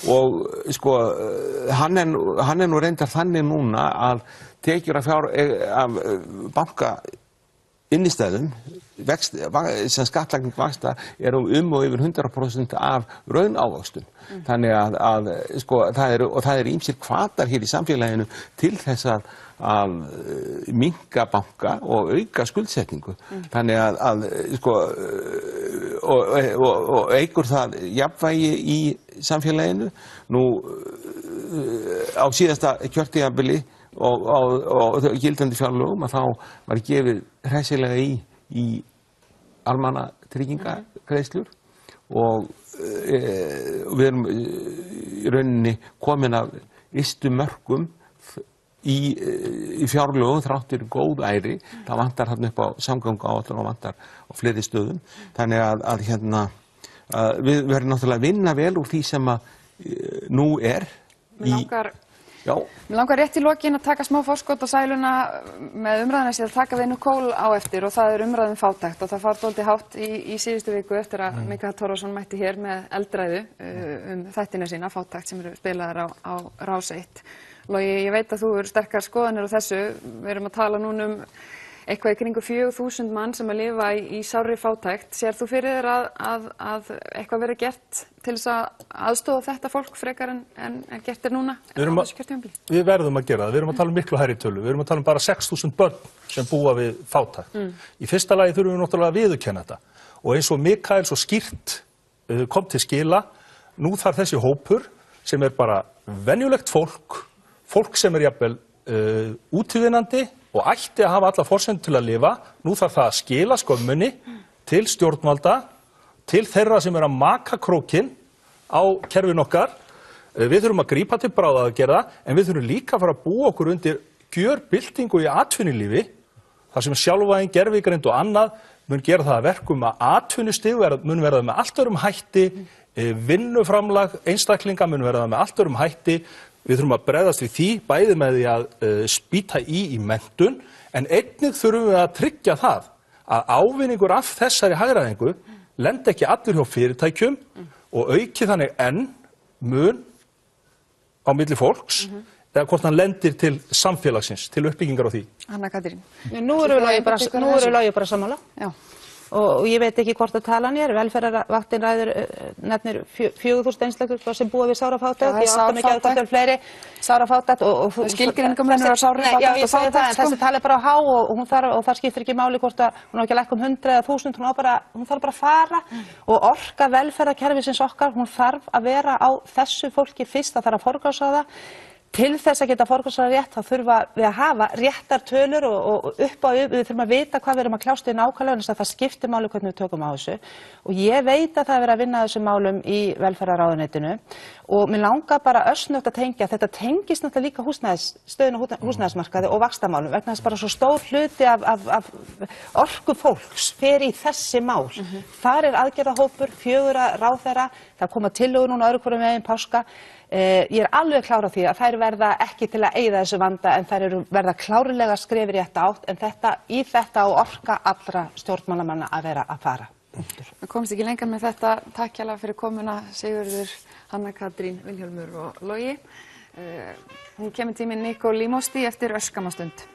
Speaker 3: og hann nú reyndar þannig núna að tekjur af banka innistæðum, sem skattlagning vaxta og yfir 100% af raunávöxtun. Þannig að það ýmsir hvatar hér í samfélaginu til þess að minnka banka og auka skuldsetningu. Þannig að og eykur það jafnvægi í samfélaginu. Nú á síðasta kjörtímabili og gildandi fjárlögum að þá var gefið hressilega í almannatryggingagreiðslur og við erum í rauninni komin af ystu mörkum í fjárlögum þráttur góð æri. Það vantar hann upp á samgönguáætlun og vantar á fleiri stöðum. Þannig að við verðum náttúrulega að vinna vel úr því sem að nú
Speaker 1: Mér langar rétt í lokin að taka smá forskot á sæluna með umræðina sér að taka við Nicole á eftir og það umræðum fátækt og það fór dálítið hátt í síðustu viku eftir að Mikael Torfason mætti hér með eldræðu þættina sína fátækt sem eru spilaðar á Rás 1. Logi, ég veit að þú eru sterkar skoðanir á þessu. Við erum að tala núna eitthvað í kringu 4.000 mann sem að lifa í sárri fátækt. Sér þú fyrir þér að eitthvað verið gert til þess að aðstoða þetta fólk frekar en gert núna á þessu kjörtímabili?
Speaker 5: Við verðum að gera það. Við erum að tala miklu hærri tölu. Við erum að tala bara 6.000 börn sem búa við fátækt. Í fyrsta lagi þurfum við náttúrulega að viðurkenna þetta. Og eins og Mikael svo skýrt kom til skila, nú þarf þessi hópur sem bara venjulegt fólk sem jafnvel útivinnandi og ætti að hafa alla forsendur til að lifa. Nú þarf það að skila skömmunni til stjórnvalda, til þeirra sem að maka krókinn á kerfin okkar. Við þurfum að grípa til bráðaaðgerða, en við þurfum líka að fara að búa okkur undir gjörbyltingu í atvinnulífi, þar sem sjálfvæðing, gervigreind og annað mun gera það að verkum að atvinnustig mun verða með allt öðrum hætti, vinnuframlag einstaklinga mun verða með allt öðrum hætti. Við þurfum að bregðast við því, bæði með því að spýta í menntun, en einnig þurfum við að tryggja það að ávinningur af þessari hagræðingu lendi ekki allir hjá fyrirtækjum og auki þannig mun á milli fólks, eða hvort hann lendir til samfélagsins, til uppbyggingar á því.
Speaker 1: Anna Katrín.
Speaker 4: Nú eru Logi bara sammála. Já. Og ég veit ekki hvort að talan velferðarvaktin ræður nefnir 4.000 einstaklingar sem búa við sárafátækt. Ég átta mig ekki að þetta fleiri sárafátækt.
Speaker 1: Skilgreiningarmunur á sárafátækt og fátækt.
Speaker 4: Þessi tala bara á há og það skiptir ekki máli hvort að hún á ekki að lækka 100 eða 1000, hún þarf bara að fara. Og orka velferðarkerfisins okkar, hún þarf að vera á þessu fólki fyrst, það þarf að forgangsraða það. Til þess að geta forgangsraða rétt þá þurfum við að hafa réttar tölur og upp á við þurfum að vita hvað við erum að kljást við nákvæmlega, en það skiptir máli hvernig við tökum á þessu. Og ég veit að það er verið að vinna þessum málum í velferðarráðuneytinu og mér langar bara örsnögt að tengja, þetta tengist náttúrulega líka stöðun á húsnæðismarkaði og vaxtamálum, vegna þess bara svo stór hluti af orku fólks fer í þessi mál. Þar aðgerðahópur, 4 ráðherra, það koma tillögur núna öðru hvorum veginn páska. Ég alveg klár á því að þær verða ekki til að eyða þessu vanda en þær verða klárlega skref í rétta átt en í þetta á orka allra stjórnmálamanna að vera að fara.
Speaker 1: Við komumst ekki lengra með þetta. Takk hérlega fyrir komuna Sigurður, Hanna Katrín, Vilhjálmur og Logi. Hún kemur tíminn Nicole Lee Mosti eftir örskamma stund.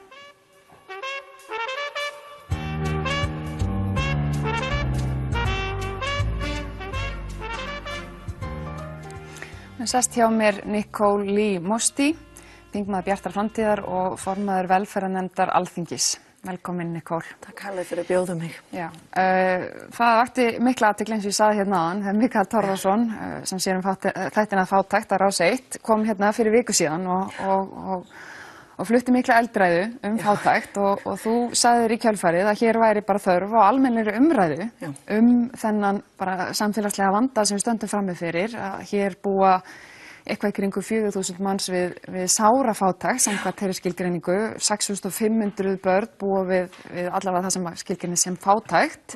Speaker 1: Sest hjá mér Nicole Lee Mosti, þingmaður Bjartar framtíðar og formaður velferðarnefndar Alþingis. Velkomin Nicole.
Speaker 6: Takk hérlega fyrir að bjóða mig.
Speaker 1: Já, það vakti mikla athygli eins og ég sagði hérna áðan, þegar Mikael Torfason sem sér þættina Fátækt á Rás 1 kom hérna fyrir viku síðan og flutti mikla eldræðu fátækt og þú sagðir í kjölfarið að hér væri bara þörf á almennri umræðu þennan bara samfélagslega vanda sem við stöndum frammi fyrir, að hér búa eitthvað í kringu 4.000 manns við sárafátækt samkvæmt þeirri skilgreiningu, 6.500 börn búa við allavega það sem skilgreinir sem fátækt.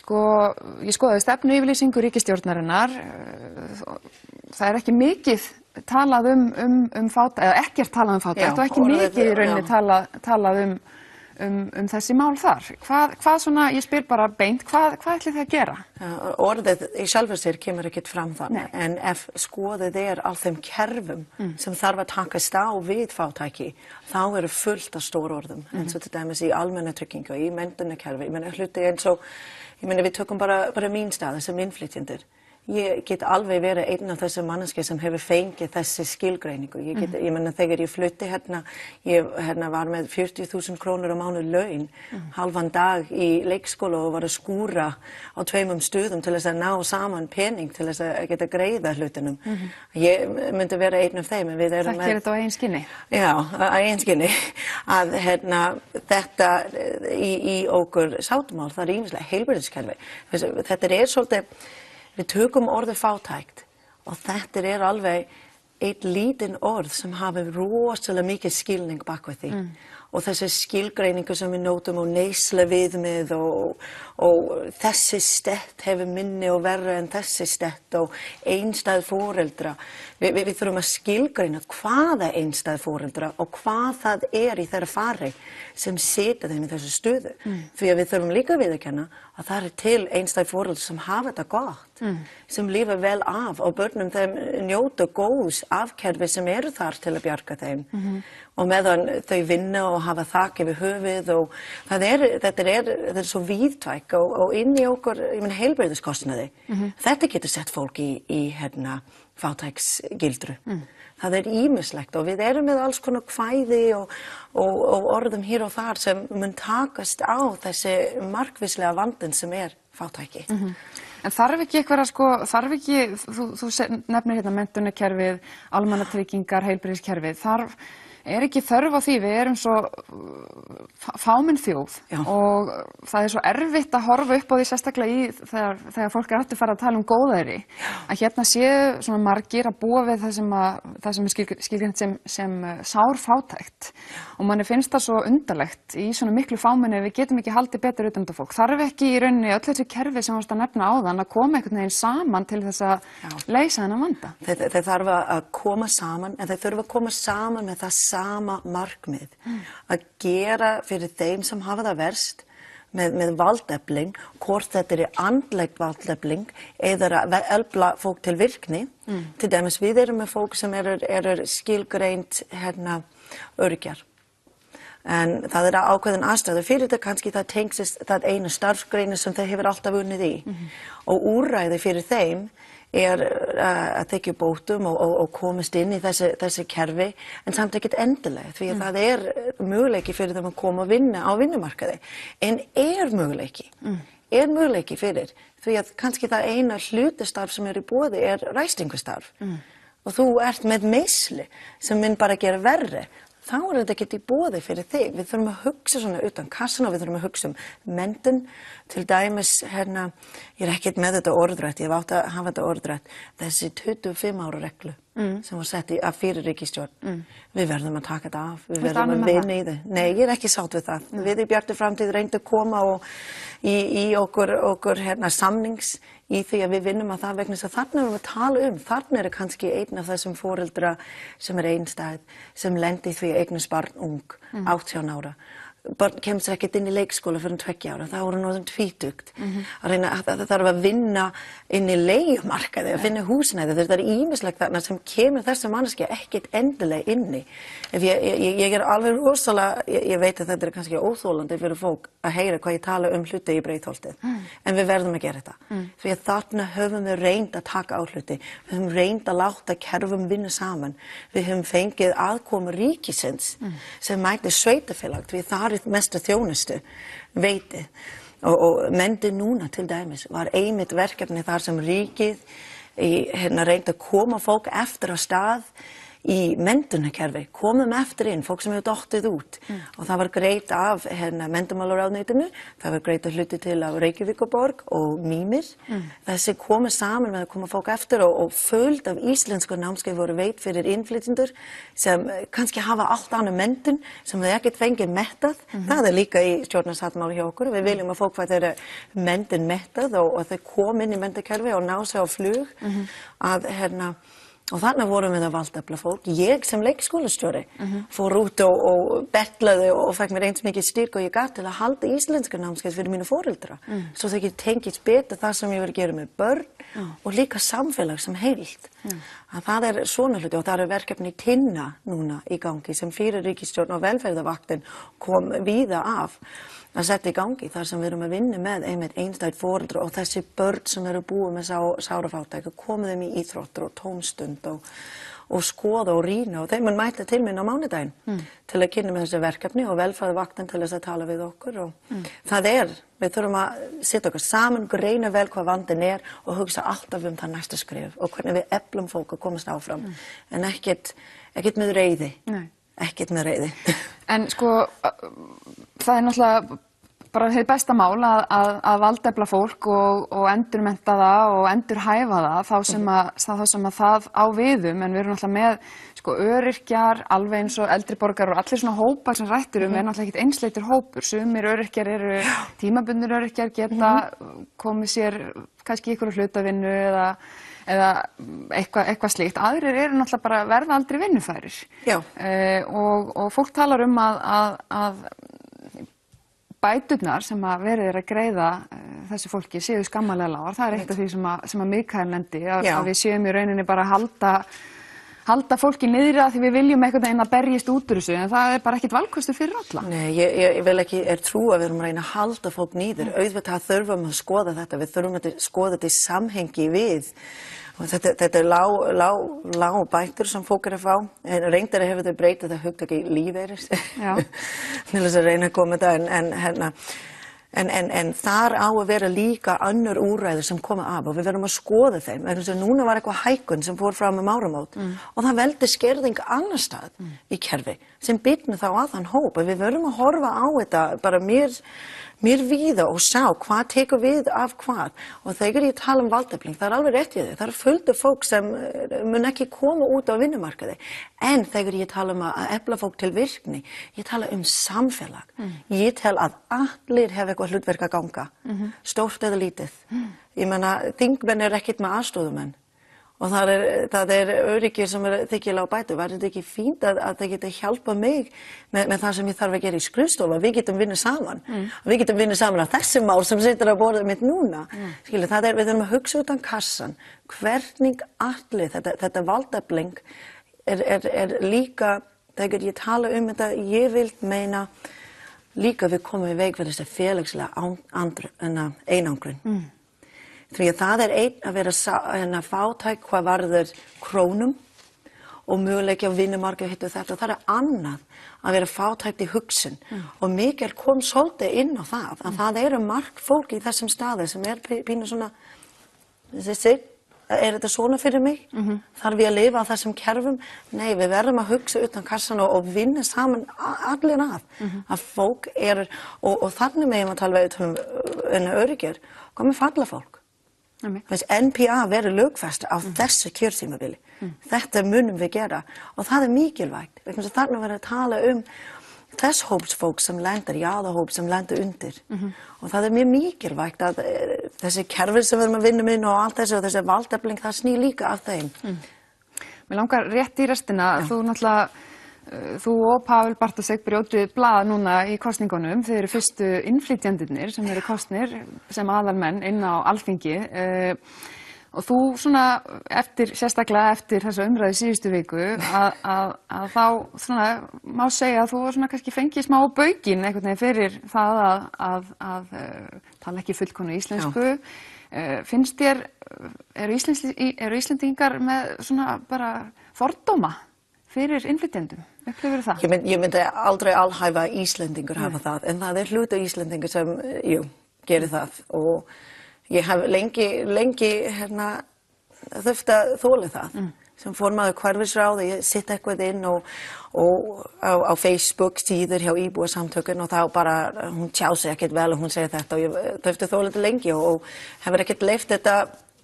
Speaker 1: Sko, ég skoðaði stefnuyfirlýsingu ríkisstjórnarinnar, það ekki mikið talað um fátækt, eða ekkert talað um fátækt og ekki mikið í rauninni talað um þessi mál þar. Hvað svona, ég spyr bara beint, hvað ætlið þið að gera?
Speaker 6: Orðið í sjálfu sér kemur ekkert fram þannig, en ef skoðið all þeim kerfum sem þarf að takast á við fátæki, þá eru fullt af stór orðum, eins og til dæmis í almannatryggingu, í menntunarkerfi, ég meina hluti eins og, við tökum bara mín stað sem innflytjendur. Ég get alveg verið einn af þessum manneskja sem hefur fengið þessi skilgreiningu. Ég meina þegar ég flutti ég var með 40.000 krónur á mánuð laun, halvan dag í leikskóla og var að skúra á 2 stöðum til þess að ná saman pening til þess að geta greiða hlutunum. Ég myndi vera einn af þeim.
Speaker 1: Þekkir þetta á eigin skinni?
Speaker 6: Já, á eigin skinni. Að þetta í okkur sátumál, það ýmislega heilbrigðiskerfi. Þetta svolítið, við tökum orðið fátækt og þetta alveg eitt lítinn orð sem hafi rosalega mikið skilning bak við því. Og þessi skilgreiningu sem við nótum og neysla viðmið og þessi stett hefur minni og verra en þessi stett og einstæð foreldra. Við þurfum að skilgreina hvaða einstæð foreldra og hvað það í þeirra fari sem setja þeim í þessu stöðu. Því að við þurfum líka að viðurkenna að það til einstæð foreldra sem hafa þetta gott, sem lifa vel af og börnum þeim njóta góðs afkerfi sem eru þar til að bjarga þeim. Og meðan þau vinna og hafa þak yfir höfuð og þetta svo víðtæk og inn í okkur, heilbrigðiskostnaði. Þetta getur sett fólk í fátæksgildru. Það ýmislegt og við með alls konar kvæði og orðum hér og þar sem mun takast á þessi markvíslega vandinn sem fátæki.
Speaker 1: En þarf ekki þú nefnir hérna menntunarkerfið, almannatryggingar, heilbrigðiskerfið, ekki þörf á því, við svo fámenn þjóð og það svo erfitt að horfa upp á því sérstaklega þegar fólk aftur fara að tala um góðæri, að hérna séu svona margir að búa við það sem skilgreint sem sár fátækt og manni finnst það svo undarlegt í svona miklu fámenni, við getum ekki haldið betur utan þetta fólk. Þarf ekki í rauninni öll þessi kerfi sem varst að nefna áðan að koma einhvern veginn saman til þess að leysa þennan vanda?
Speaker 6: Þeir þarf að koma saman, en þeir þurfa að koma saman með það sama markmið, að gera fyrir þeim sem hafa það verst með valdefling, hvort þetta andleg valdefling eða að efla fólk til virkni. Til dæmis við með fólk sem skilgreint öryrkjar. En það ákveðin aðstæður fyrir þetta, kannski það tengist það eina starfsgreina sem þeir hefur alltaf unnið í. Og úrræði fyrir þeim að tekja bótum og komast inn í þessi kerfi, en samt ekkert endilega, því að það möguleiki fyrir þeim að koma og vinna á vinnumarkaði. En möguleiki fyrir, því að kannski það eina hlutastarf sem í boði ræstingustarf. Og þú með meisli sem mun bara gera verri. Þá þetta ekki í boði fyrir þig. Við þurfum að hugsa svona utan kassan og við þurfum að hugsa menntun. Til dæmis, ég ekkert með þetta orðrætt, ég hef átt að hafa þetta orðrætt, þessi 25 ára reglu. sem var sett af fyrir ríkisstjórn. Við verðum að taka þetta af, við verðum að vinna í það. Nei, ég ekki sátt við það. Við í Bjartri framtíð reyndum að koma og í okkur samnings í því að við vinnum að það vegna þess að þarna erum við að tala þarna kannski einn af þessum foreldra sem einstæð, sem lendi því að eignast barn ung, 18 ára. Barn kemst ekkert inn í leikskóla fyrir 2 ára, það voru náttúrulega tvítugt. Að reyna að það þarf að vinna inn í leigumarkaði, að finna húsnæði. Það er ýmislegt þarna sem kemur þessi manneskja ekkert endilega inni. Ég alveg rosalega, ég veit að þetta kannski óþolandi fyrir fólk að heyra hvað ég tala hluti í Breiðholtið. En við verðum að gera þetta. Því að þarna höfum við reynd að taka á hluti. Við höfum reynd að láta kerfum vinna saman. Við höfum fengið aðkomu ríkisins sem mæti sveitafélag, því það mestu þjónustu veitið og Mendi núna til dæmis var einmitt verkefni þar sem ríkið reyndi að koma fólk eftir á stað í menntunarkerfi, komum eftir inn, fólk sem hefur dottið út og það var greitt af menntamálaráðuneytinu, það var greitt að hluti til af Reykjavíkurborg og Mímir. Þessi komið saman með að koma fólk eftir og fullt af íslensku námskeið voru veitt fyrir innflytjendur sem kannski hafa allt annað menntun sem þau ekkert fengið mettað. Það líka í stjórnarsáttmála hjá okkur. Við viljum að fólk fái þeirra menntun mettað og þau kom inn í menntakerfi og ná sig á flug að og þarna vorum við að valdefla fólk. Ég sem leikskólastjóri fór út og betlaði og fekk mér eins mikið styrk og ég gat til að halda íslenska námskeið fyrir mínu foreldra. Svo þau geti tengist betur það sem ég verið að gera með börn og líka samfélag sem heild. Það svona hluti og það verkefni Tinna núna í gangi sem fyrir ríkisstjórn og velferðarvaktin kom víða af að setja í gangi þar sem við erum að vinna með einmitt einstæð foreldra og þessi börn sem eru búið með sárafátæk og komið þeim í íþróttir og tómstund og skoða og rýna og þeim mun mæta til minn á mánudaginn til að kynna með þessi verkefni og velferðarvaktin til þess að tala við okkur og það við þurfum að setja okkur saman, greina vel hvað vandinn og hugsa alltaf það næsta skref og hvernig við eflum fólk að komast áfram en ekkert með reiði. Nei. Ekkert með reiði.
Speaker 1: En sko, það náttúrulega bara hið besta mál að valdefla fólk og endurmennta það og endurhæfa það þá sem að það á viðum en við erum náttúrulega með sko öryrkjar, alveg eins og eldri borgarar og allir svona hópar sem rættir er náttúrulega ekkert einsleitur hópur. Sumir öryrkjar eru tímabundnir öryrkjar geta komið sér kannski í einhverju hlutavinnu eða eitthvað slíkt. Aðrir eru náttúrulega bara verða aldrei vinnufærir. Og fólk talar að bæturnar sem að verið að greiða þessu fólki séu skammalega lágar. Það eitt af því sem að Mikael nefndi, að við séum í rauninni bara að halda fólki niðri að því við viljum einhvern veginn að berjast út úr þessu, en það bara ekkert valkostur fyrir alla. Nei,
Speaker 6: ég vil ekki trú að við erum að reyna að halda fólk niður. Auðvitað þurfum að skoða þetta, við þurfum að skoða þetta í samhengi við. Þetta lág bætur sem fólk að fá, en reyndar hefur þau breytið það hugtaki lífeyris til þess að reyna að koma þetta, en þar á að vera líka önnur úrræði sem koma af og við verðum að skoða þeim. Núna var eitthvað hækkun sem fór fram áramót og það veldi skerðing annar stað í kerfi sem bitnar þá að þann hóp. Við verðum að horfa á þetta bara mér víða og sjá hvað tekur við af hvað og þegar ég tala valdefling, það alveg rétt í því, það fullt af fólk sem mun ekki koma út á vinnumarkaði en þegar ég tala að efla fólk til virkni, ég tala samfélag, ég tel að allir hef eitthvað hlutverk að ganga, stórt eða lítið, ég meina þingmenn ekkert með aðstoðumenn og það öryggir sem þykir lág bætur. Var þetta ekki fínt að það geti hjálpa mig með það sem ég þarf að gera í skrifstofu, að við getum vinnað saman. Við getum vinnað saman á þessi mál sem situr á borðið mitt núna. Við þurfum að hugsa utan kassan. Hvernig allir, þetta valdefling líka, þegar ég tala þetta, ég vil meina líka við komum í veg fyrir þessi félagslega einangrun. Því að það einn að vera fátæk hvað varður krónum og möguleiki á vinnumarkaði hittu þetta og það annað að vera fátækt í hugsun og Mikael kom svolítið inn á það að það eru margt fólk í þessum staði sem pínu svona þetta svona fyrir mig? Þarf ég að lifa á þessum kerfum? Nei, við verðum að hugsa utan kassan og vinna saman allir að fólk og þannig megum að tala við öryrkjar, hvað með falla fólk? NPA verður lögfest á þessu kjörtímabili. Þetta munum við gera og það mikilvægt. Þarna verður að tala þess hóps fólk sem lendir, jaðarhóp sem lendir undir. Og það mjög mikilvægt að þessi kerfi sem við erum að vinna með og allt þessu og þessi valdefling, það snýr líka af þeim.
Speaker 1: Mér langar rétt í restina, þú og Pavel Bartosek brjótuð blað núna í kosningunum. Þið eru fyrstu innflytjendirnir sem eru kosnir sem aðalmenn inn á Alþingi. Og þú sérstaklega eftir þessa umræðu síðustu viku að þá má segja að þú kannski fengið smá baukinn einhvern veginn fyrir það að tala ekki fullkomnu íslensku. Finnst þér, eru Íslendingar með bara fordóma fyrir innflytjendum? Upplifirðu það?
Speaker 6: Ég myndi aldrei alhæfa Íslendingur hafa það, en það hluti Íslendingur sem, gerir það og ég hef lengi þurft að þola það. Sem formaður hverfisráð, ég sitt eitthvað inn og á Facebook síður hjá íbúasamtökin og þá bara, hún tjá sig ekkert vel og hún segir þetta og ég þurfti að þola þetta lengi og hefur ekkert leyft þetta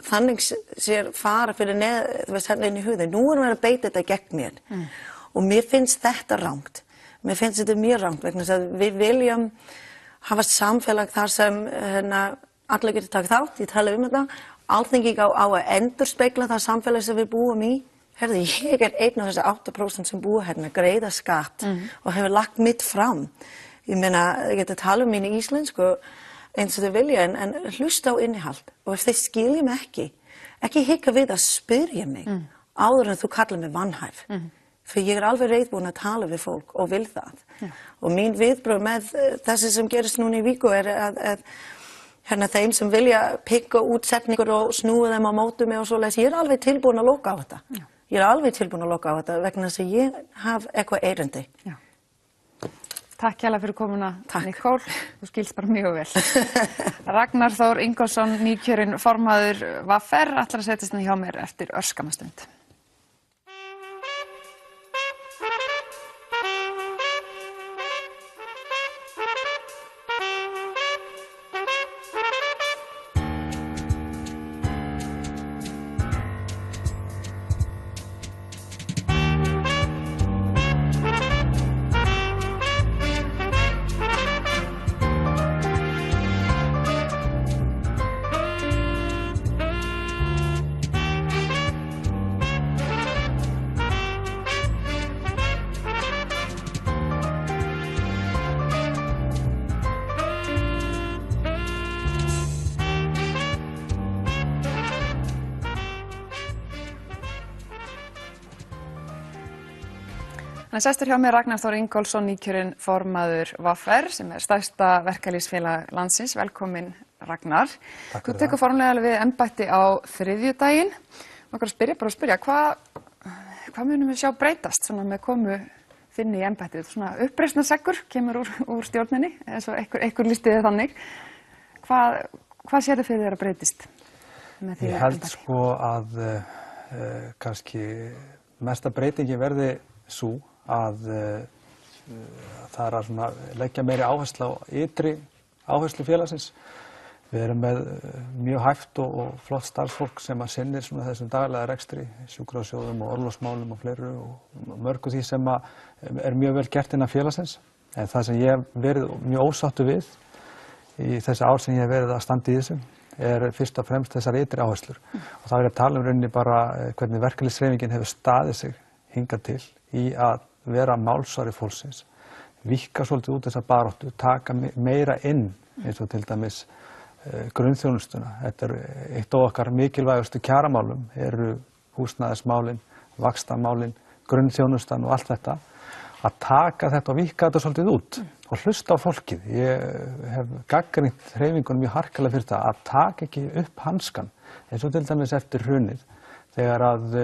Speaker 6: þannig sér fara fyrir henni inn í húðin. Nú erum við að beita þetta gegn mér og mér finnst þetta rangt. Mér finnst þetta mjög rangt vegna þess að við viljum hafa samfélag þar sem allir getur takið þátt, ég tala þetta. Alþingi á að endurspegla það samfélag sem við búum í. Herðu, ég einn af þessi 8% sem búa hérna, greiða skatt og hefur lagt mitt fram. Ég meina, ég geti tala mínu íslensku eins og þau vilja en hlusta á innihald. Og ef þeir skilja mig ekki hika við að spyrja mig áður en þú kallar mig vanhæf. Fyrir ég alveg reiðbúin að tala við fólk og vil það. Og mín viðbrögð með þessi sem gerist núna í viku að þeim sem vilja pikka út setningur og snúa þeim á móti mig og svoleiðis, ég alveg tilbúin að loka á þetta. Ég alveg tilbúin að loka á þetta vegna þess að ég haf eitthvað erindi.
Speaker 1: Takk hérlega fyrir komuna, Nicole. Þú skilst bara mjög vel. Ragnar Þór Ingólfsson, nýkjörinn formaður VR, ætlar að setjast hjá mér eftir örskamma stund. Sestur hjá mér Ragnar Þór Ingólfsson, nýkjörinn formaður VR sem stærsta verkalýðsfélag landsins. Velkomin Ragnar. Þú tekur formlega við embætti á þriðjudaginn. Nokkar að spyrja, hvað munum við sjá breytast með komu þinni í embættið? Uppreisnarseggur kemur úr stjórninni, eins og einhver listiði þannig. Hvað sér þið fyrir þér að breytist með því embætti?
Speaker 7: Ég held að kannski mesta breytingi verði sú að það að leggja meiri áherslu á ytri áherslu félagsins. Við erum með mjög hæft og flott starfsfólk sem að sinnir þessum daglega rekstri, sjúkrasjóðum og orlofsmálum og fleiru og mörgu því sem er mjög vel gert innan félagsins. En það sem ég hef verið mjög ósáttur við í þessi ár sem ég hef verið að standa í þessu er fyrst og fremst þessar ytri áherslur. Og það er að tala rauninni bara hvernig verkalýðshreyfingin hefur staðið sig hingað til í að vera málsvari fólksins, víkka svolítið út þessa baráttu, taka meira inn eins og til dæmis grunnþjónustuna. Þetta er eitt af okkar mikilvægustu kjaramálum, eru húsnæðismálin, vaxtamálin, grunnþjónustan og allt þetta. Að taka þetta og víkka þetta svolítið út og hlusta á fólkið. Ég hef gagnrýnt hreyfingunum mjög harkalega fyrir það að taka ekki upp hanskan eins og til dæmis eftir hrunið þegar að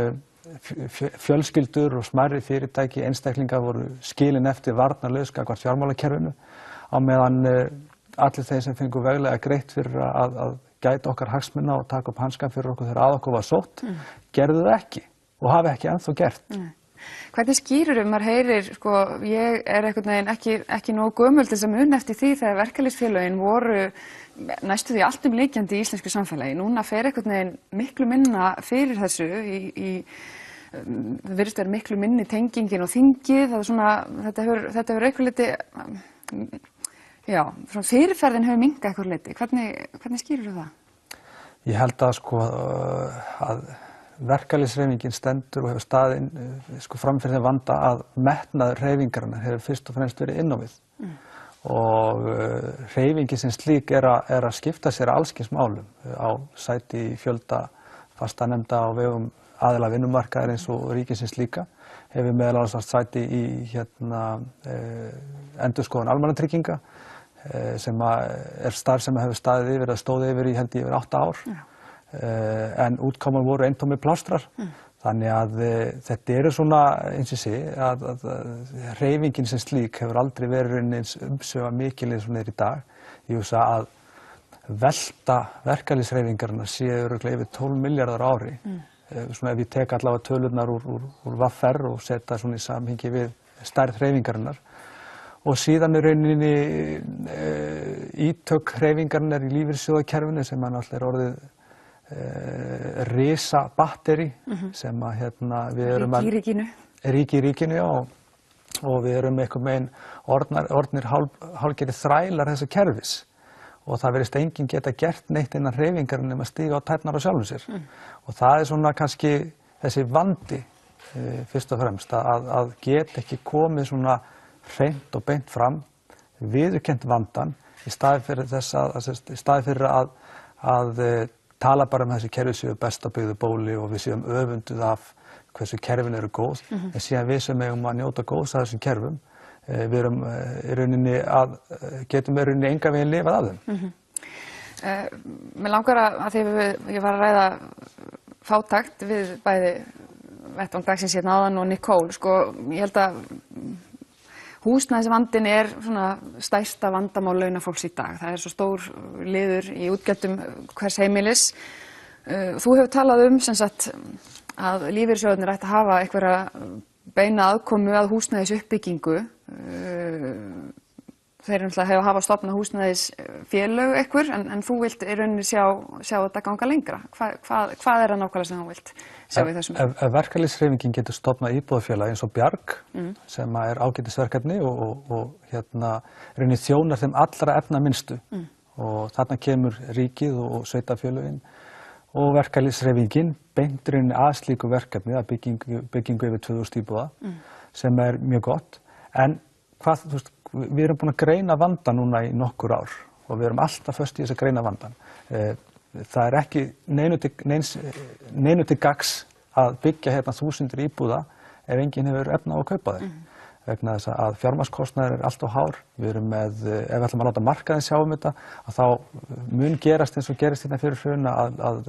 Speaker 7: fjölskyldur og smærri fyrirtæki, einstaklingar voru skilin eftir varnarlaus gagnvart fjármálakerfinu á meðan allir þeir sem fengu veglega greitt fyrir að gæta okkar hagsmuna og taka upp hanskan fyrir okkur þegar að okkur var sótt, gerðu það ekki og hafi ekki ennþá gert.
Speaker 1: Hvernig skýrir maður heyrir, sko, ég einhvern veginn ekki nógu gömul til þess að muna eftir því þegar verkalýðsfélögin voru næstu því allt líkjandi í íslensku samfélagi. Núna fer einhvern veginn miklu minna fyrir þessu það virðist vera miklu minni tengingin og þingið, það svona, þetta hefur eitthvað liti, já, svona fyrirferðin hefur minkað eitthvað liti. Hvernig skýrir það?
Speaker 7: Ég held að sko að verkalýðshreyfingin stendur og hefur staðið sko framfyrir þeim vanda að metnaður hreyfingarinnar hefur fyrst og fremst verið inn á við. Og hreyfingin sem slík er að skipta sér allskyns málum á sæti í fjölda fastanefnda á vegum aðila vinnumarkaðar eins og ríkisins líka, hefur meðal annars haft sæti í endurskoðun almannatrygginga sem er starf sem hefur staðið yfir eða stóð yfir í held ég yfir 8 ár. En útkoman voru eintómir plástrar. Þannig að þetta eru svona eins og sé að hreyfingin sem slík hefur aldrei verið eins umsvifamikil eins og hún er í dag. Ég hugsa að velta verkalýðshreyfingarinnar séu örugglega yfir 12 milljarðar á ári. Svona ef ég tek allavega tölurnar úr VFR og setja svona í samhengi við stærð hreyfingarinnar. Og síðan er rauninni ítök hreyfingarinnar í lífeyrissjóðakerfinu sem náttúrulega er orðið risa batteri sem að við erum ríki í ríkinu, já, og við erum einhvern veginn orðnir hálfgerðir þrælar þessa kerfis. Og það verðist enginn geta gert neitt innan hreyfingarinn nema að stíga á tærnar á sjálfum sér. Og það er svona kannski þessi vandi fyrst og fremst að geta ekki komið svona hreint og beint fram, viðurkennt vandann í staði fyrir að tala bara um þessi kerfi séu best að byggðu bóli og við séum öfunduð af hversu kerfin eru góð, en síðan við sem eigum að njóta góðs af þessum kerfum, við erum getum í rauninni engan veginn lifað af þeim.
Speaker 1: Mér langar að því ég var að ræða fátækt við bæði vettvang dagsins hérna áðan og Nicole, sko, ég held að húsnæðisvandinn er svona stærsta vandamál launafólks í dag. Það er svo stór liður í útgjöldum hvers heimilis. Þú hefur talað sem sagt að lífeyrissjóðirnir ættu að hafa einhverja beina aðkomu að húsnæðisuppbyggingu. Þeir hafa stofnað húsnæðisfélög einhver, en þú vilt í rauninni sjá þetta ganga lengra. Hvað er það nákvæmlega sem þú vilt sjá í þessum?
Speaker 7: Ef verkalýðshreyfingin getur stofnað íbúðafélag eins og Bjarg, sem er ágætisverkefni og rauninni þjónar þeim allra efnaminnstu. Og þarna kemur ríkið og sveitarfélögin og verkalýðshreyfingin beint rauninni að slíku verkefni, að byggingu yfir 2000 íbúða, sem er mjög gott. En hvað, þú veist, við erum búin að greina vandann núna í nokkur ár og við erum alltaf föst í þess að greina vandann. Það er ekki neinu til gagns að byggja hérna 1000 íbúða ef enginn hefur efna á að kaupa þeir. Vegna þess að fjármagnskostnaður er allt of hár. Við erum með, ef við ætlum að láta markaðinn sjá þetta, að þá mun gerast eins og gerist hérna fyrir hrun að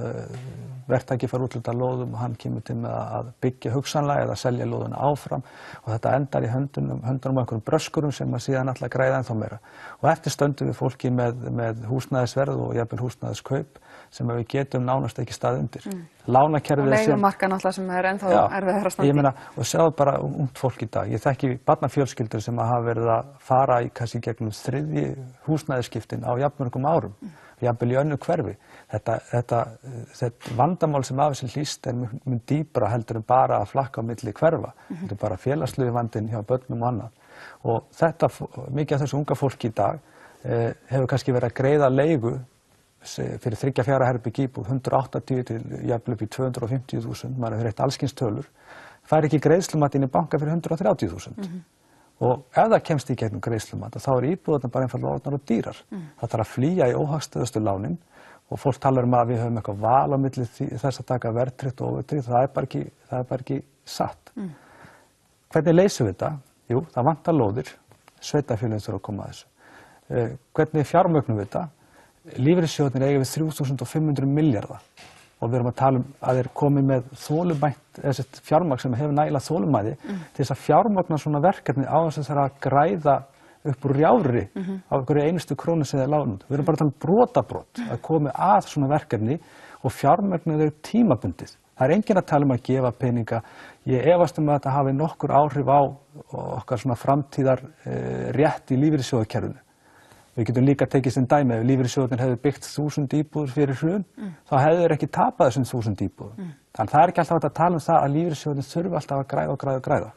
Speaker 7: verktaki fara útluta lóðum og hann kemur til með að byggja hugsanlega eða selja lóðuna áfram og þetta endar í höndunum á einhverjum bröskurum sem að síðan ætla að græða ennþá meira. Og eftir stöndum við fólki með húsnæðisverð og jafnvel húsnæðiskaup sem við getum nánast ekki staðið undir. Lánakerfið
Speaker 1: og leigumarka náttúrulega sem er ennþá erfiðara standi.
Speaker 7: Ég meina, og sjáðu bara ungt fólk í dag. Ég þekki barnafjölskyldur sem hafa verið að fara í kannski gegnum 3. húsnæðisskiptin á jafnmörgum árum, jafnvel í önnur hverfi. Þetta vandamál sem af þessu hlýst er mun dýpra heldur en bara að flakka á milli hverfa. Þetta er bara félagslegu vandinn hjá börnum og annað. Og þetta, mikið af þessu unga fólki í dag hefur kannski verið að greiða leigu fyrir 3-4 herbergi íbúð, 180 til jafnvel upp í 250.000, maður hefur reitt allskyns tölur, fær ekki greiðslumat inn í banka fyrir 130.000. Og ef það kemst í gegnum greiðslumat, þá er íbúðarnar bara einfaldlega orðnar og dýrar. Það þarf að flýja í óhagstæðustu lánin og fólk talar um að við höfum eitthvað val á milli þess að taka verðtryggt og óverðtryggt, það er bara ekki satt. Hvernig leysum við þetta? Jú, það vantar lóðir, sveitarfélögin þurfa að koma að þessu. Hvernig fjármögnum við þetta? Lífeyrissjóðirnir eiga við 3.500 milljarða og við erum að tala um að þeir komið með þolumætt, fjármagn sem hefur nægilega þolumæði til þess að fjármagna svona verkefni á þess að það er að græða upp úr rjári á einhverju einustu krónu sem þeir lána út. Við erum bara að tala um brotabrot að komið að svona verkefni og fjármagna þau tímabundið. Það enginn að tala að gefa peninga. Ég efast að þetta hafi nokkur áhrif á okkar svona framtíðar rétt í lífeyrissjóðakerfinu. Við getum líka tekið sem dæmi, ef lífeyrissjóðirnir hefðu byggt 1000 íbúðir fyrir hrun, þá hefðu þeir ekki tapað þessum 1000 íbúðum. Þannig það ekki alltaf að tala það að lífeyrissjóðirnir þurfi alltaf að græða.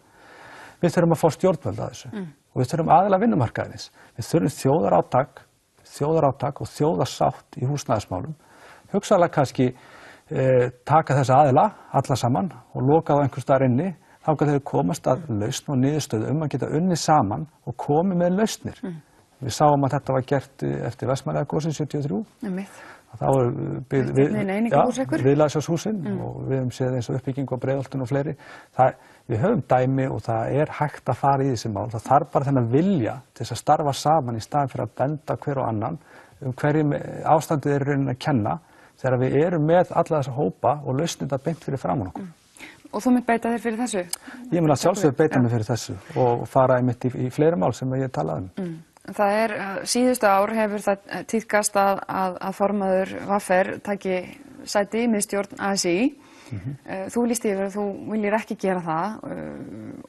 Speaker 7: Við þurfum að fá stjórnvöld að þessu og við þurfum aðila vinnumarkaðarins. Við þurfum þjóðarátak og þjóðarsátt í húsnæðismálum. Hugsanlega kannski taka þessa aðila alla saman og loka þá einhvers staðar inni, þangað þeir komast að lausn og niðurstöðu að geta unnið saman og komið með lausnir. Við sáum að þetta var gert eftir Vestmannaeyjagosið 73. Það var viðlagsjárshúsin og við höfum séð eins og uppbyggingu á Breiðholtinu og fleiri. Við höfum dæmi og það hægt að fara í þessi mál. Það þarf bara þennan vilja til þess að starfa saman í staðinn fyrir að benda hver og annan hverjum ástandið er raunin að kenna þegar við erum með alla þessa hópa og lausnirnar beint fyrir framan okkur.
Speaker 1: Og þú mynd beita þér fyrir þessu? Ég
Speaker 7: mun að sjálfsögðu beita mig fyrir þessu og fara einmitt í fleiri mál sem ég talaði um.
Speaker 1: Það síðustu ár hefur það tíðkast að formaður VR taki sæti í miðstjórn ASÍ. Þú lýst yfir að þú viljir ekki gera það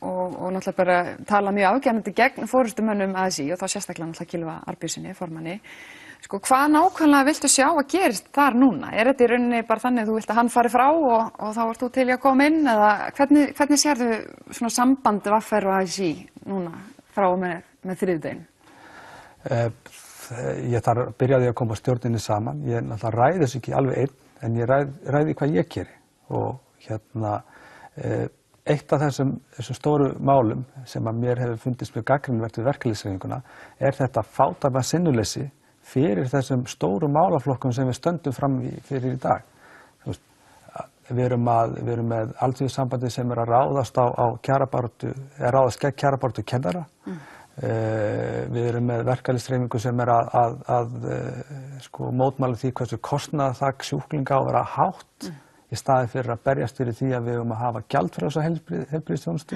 Speaker 1: og náttúrulega bara tala mjög afgerandi gegn forystumönnum ASÍ og þá sérstaklega náttúrulega Gylfa Arnbjörnssyni, formanni. Sko, hvað nákvæmlega viltu sjá að gerist þar núna? Er þetta í rauninni bara þannig að þú vilt að hann fari frá og þá ert þú til í að koma inn? Eða hvernig sérðu svona samband VR og ASÍ núna frá og með þriðjudaginn?
Speaker 7: Ég byrjaði að koma stjórninni saman. Ég náttúrulega ræði þessu ekki alveg einn, en ég ræði hvað ég geri. Og eitt af þessum stóru málum sem að mér hefur fundist mjög gagnrýnivert við verkalýðshreyfinguna er þetta fádæma sinnuleysi fyrir þessum stóru málaflokkum sem við stöndum fram fyrir í dag. Við erum með Alþýðusambandið sem er að ráðast ráðast gegn kjarabaráttu kennara. Við erum með verkalýðshreyfingu sem er að mótmæla því hversu kostnaðarþak sjúklinga á að vera hátt í staði fyrir að berjast fyrir því að við höfum að hafa gjaldfrjálsa heilbrigðisþjónustu.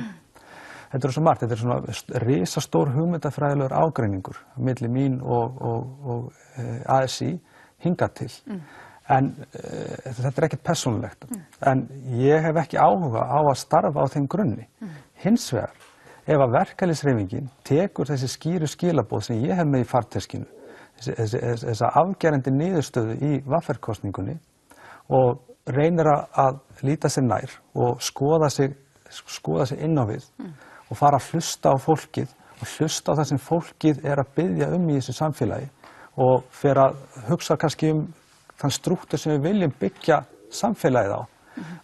Speaker 7: Þetta er svo margt, þetta er svona risastór hugmyndafræðilegur ágreiningur milli mín og ASÍ hingað til. En þetta er ekkert persónulegt. En ég hef ekki áhuga á að starfa á þeim grunni. Hins vegar, ef að verkalýðshreyfingin tekur þessi skýru skilaboð sem ég hef með í farteskinu, þessa afgerandi niðurstöðu í VR-kosningunni og reynir að líta sér nær og skoða sig inn á við og fara að hlusta á fólkið og hlusta á það sem fólkið er að biðja í þessu samfélagi og fer að hugsa kannski þann strúktur sem við viljum byggja samfélagið á,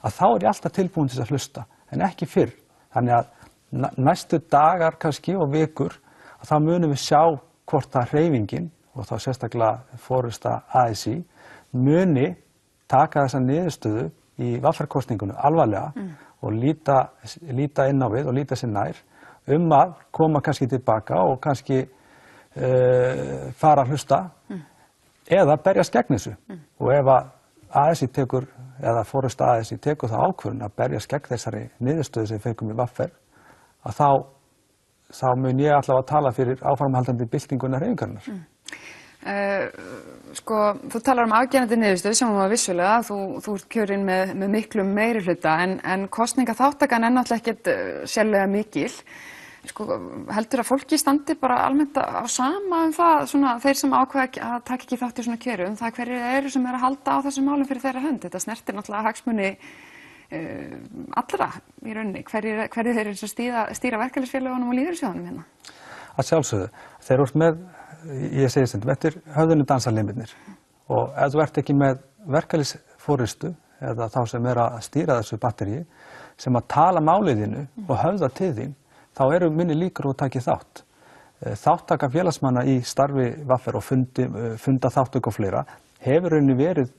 Speaker 7: að þá er ég alltaf tilbúin til að hlusta en ekki fyrr. Þannig að næstu dagar kannski og vikur að þá munum við sjá hvort að hreyfingin og þá sérstaklega forysta ASÍ muni taka þessa niðurstöðu í VR-kosningunni alvarlega og líta inn á við og líta sér nær að koma kannski tilbaka og kannski fara að hlusta eða berjast gegn þessu. Og ef að ASÍ tekur, eða forysta ASÍ tekur það ákvörðun að berjast gegn þessari niðurstöðu sem við fengum í VR, að þá mun ég allavega að tala fyrir áframhaldandi byltingunnar hreyfingarinnar.
Speaker 1: Þú talar afgerandi niðurstöðu sem var vissulega, þú ert kjörinn með miklum meirihluta en kosningaþátttakan er náttúrulega ekkert sérlega mikil. Heldur að fólki standi bara almennt á sama það, svona, þeir sem ákveða að taka ekki þátt í svona kjöru, það hverju eru sem er að halda á þessum málum fyrir þeirra hönd? Þetta snertir náttúrulega hagsmuni allra í rauninni. Hverju þeir eru að stýra verkalýðsfélögunum og lífeyrissjóðunum hérna? Að
Speaker 7: sjálfsögðu. Þeir eru með, ég segi stundum, eftir höfðinu dansa limirnir og ef þú ert ekki með verkalýðsforystu eða þá sem er að stýra þessu batteríi sem að tala máliðinu og höfða til þín, þá eru minni líkur og takið þátt. Þáttaka félagsmanna í starfi VR og funda þáttöku og fleira hefur rauninni verið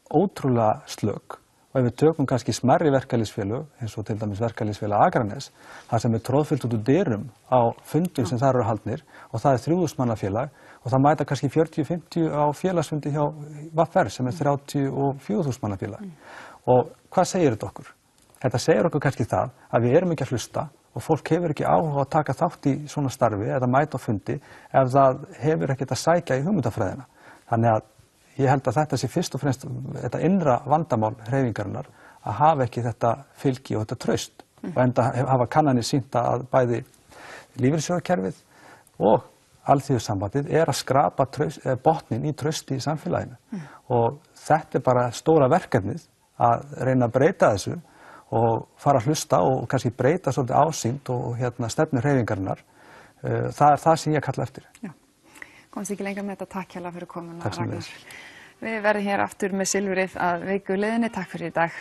Speaker 7: ótrúlega slök. Og ef við tökum kannski smærri verkalýðsfélög, eins og til dæmis verkalýðsfélag Akraness, þar sem er tróðfyllt út úr dyrum á fundum sem þar eru haldnir og það er 3000 manna félag og það mæta kannski 40-50 á félagsfundi hjá VR sem er 34.000 manna félag. Og hvað segir þetta okkur? Þetta segir okkur kannski það að við erum ekki að hlusta og fólk hefur ekki áhuga að taka þátt í svona starfi eða mæta á fundi ef það hefur ekkert að sækja í hugmyndafræðina. Þannig að ég held að þetta sé fyrst og fremst þetta innra vandamál hreyfingarinnar að hafa ekki þetta fylgi og þetta traust. Og enda hafa kannanir sýnt að bæði lífeyrissjóðakerfið og Alþýðusambandið að skrapa botninn í trausti í samfélaginu. Og þetta bara stóra verkefnið að reyna að breyta þessu og fara að hlusta og kannski breyta svolítið ásýnd og stefnu hreyfingarinnar. Það það sem ég kalla eftir.
Speaker 1: Já, komst ekki lengra með þetta. Takk hérlega fyrir komuna,
Speaker 7: Takk sem
Speaker 1: Ragnar. Við verðum hér aftur með silfrið að viku liðinni. Takk fyrir í dag.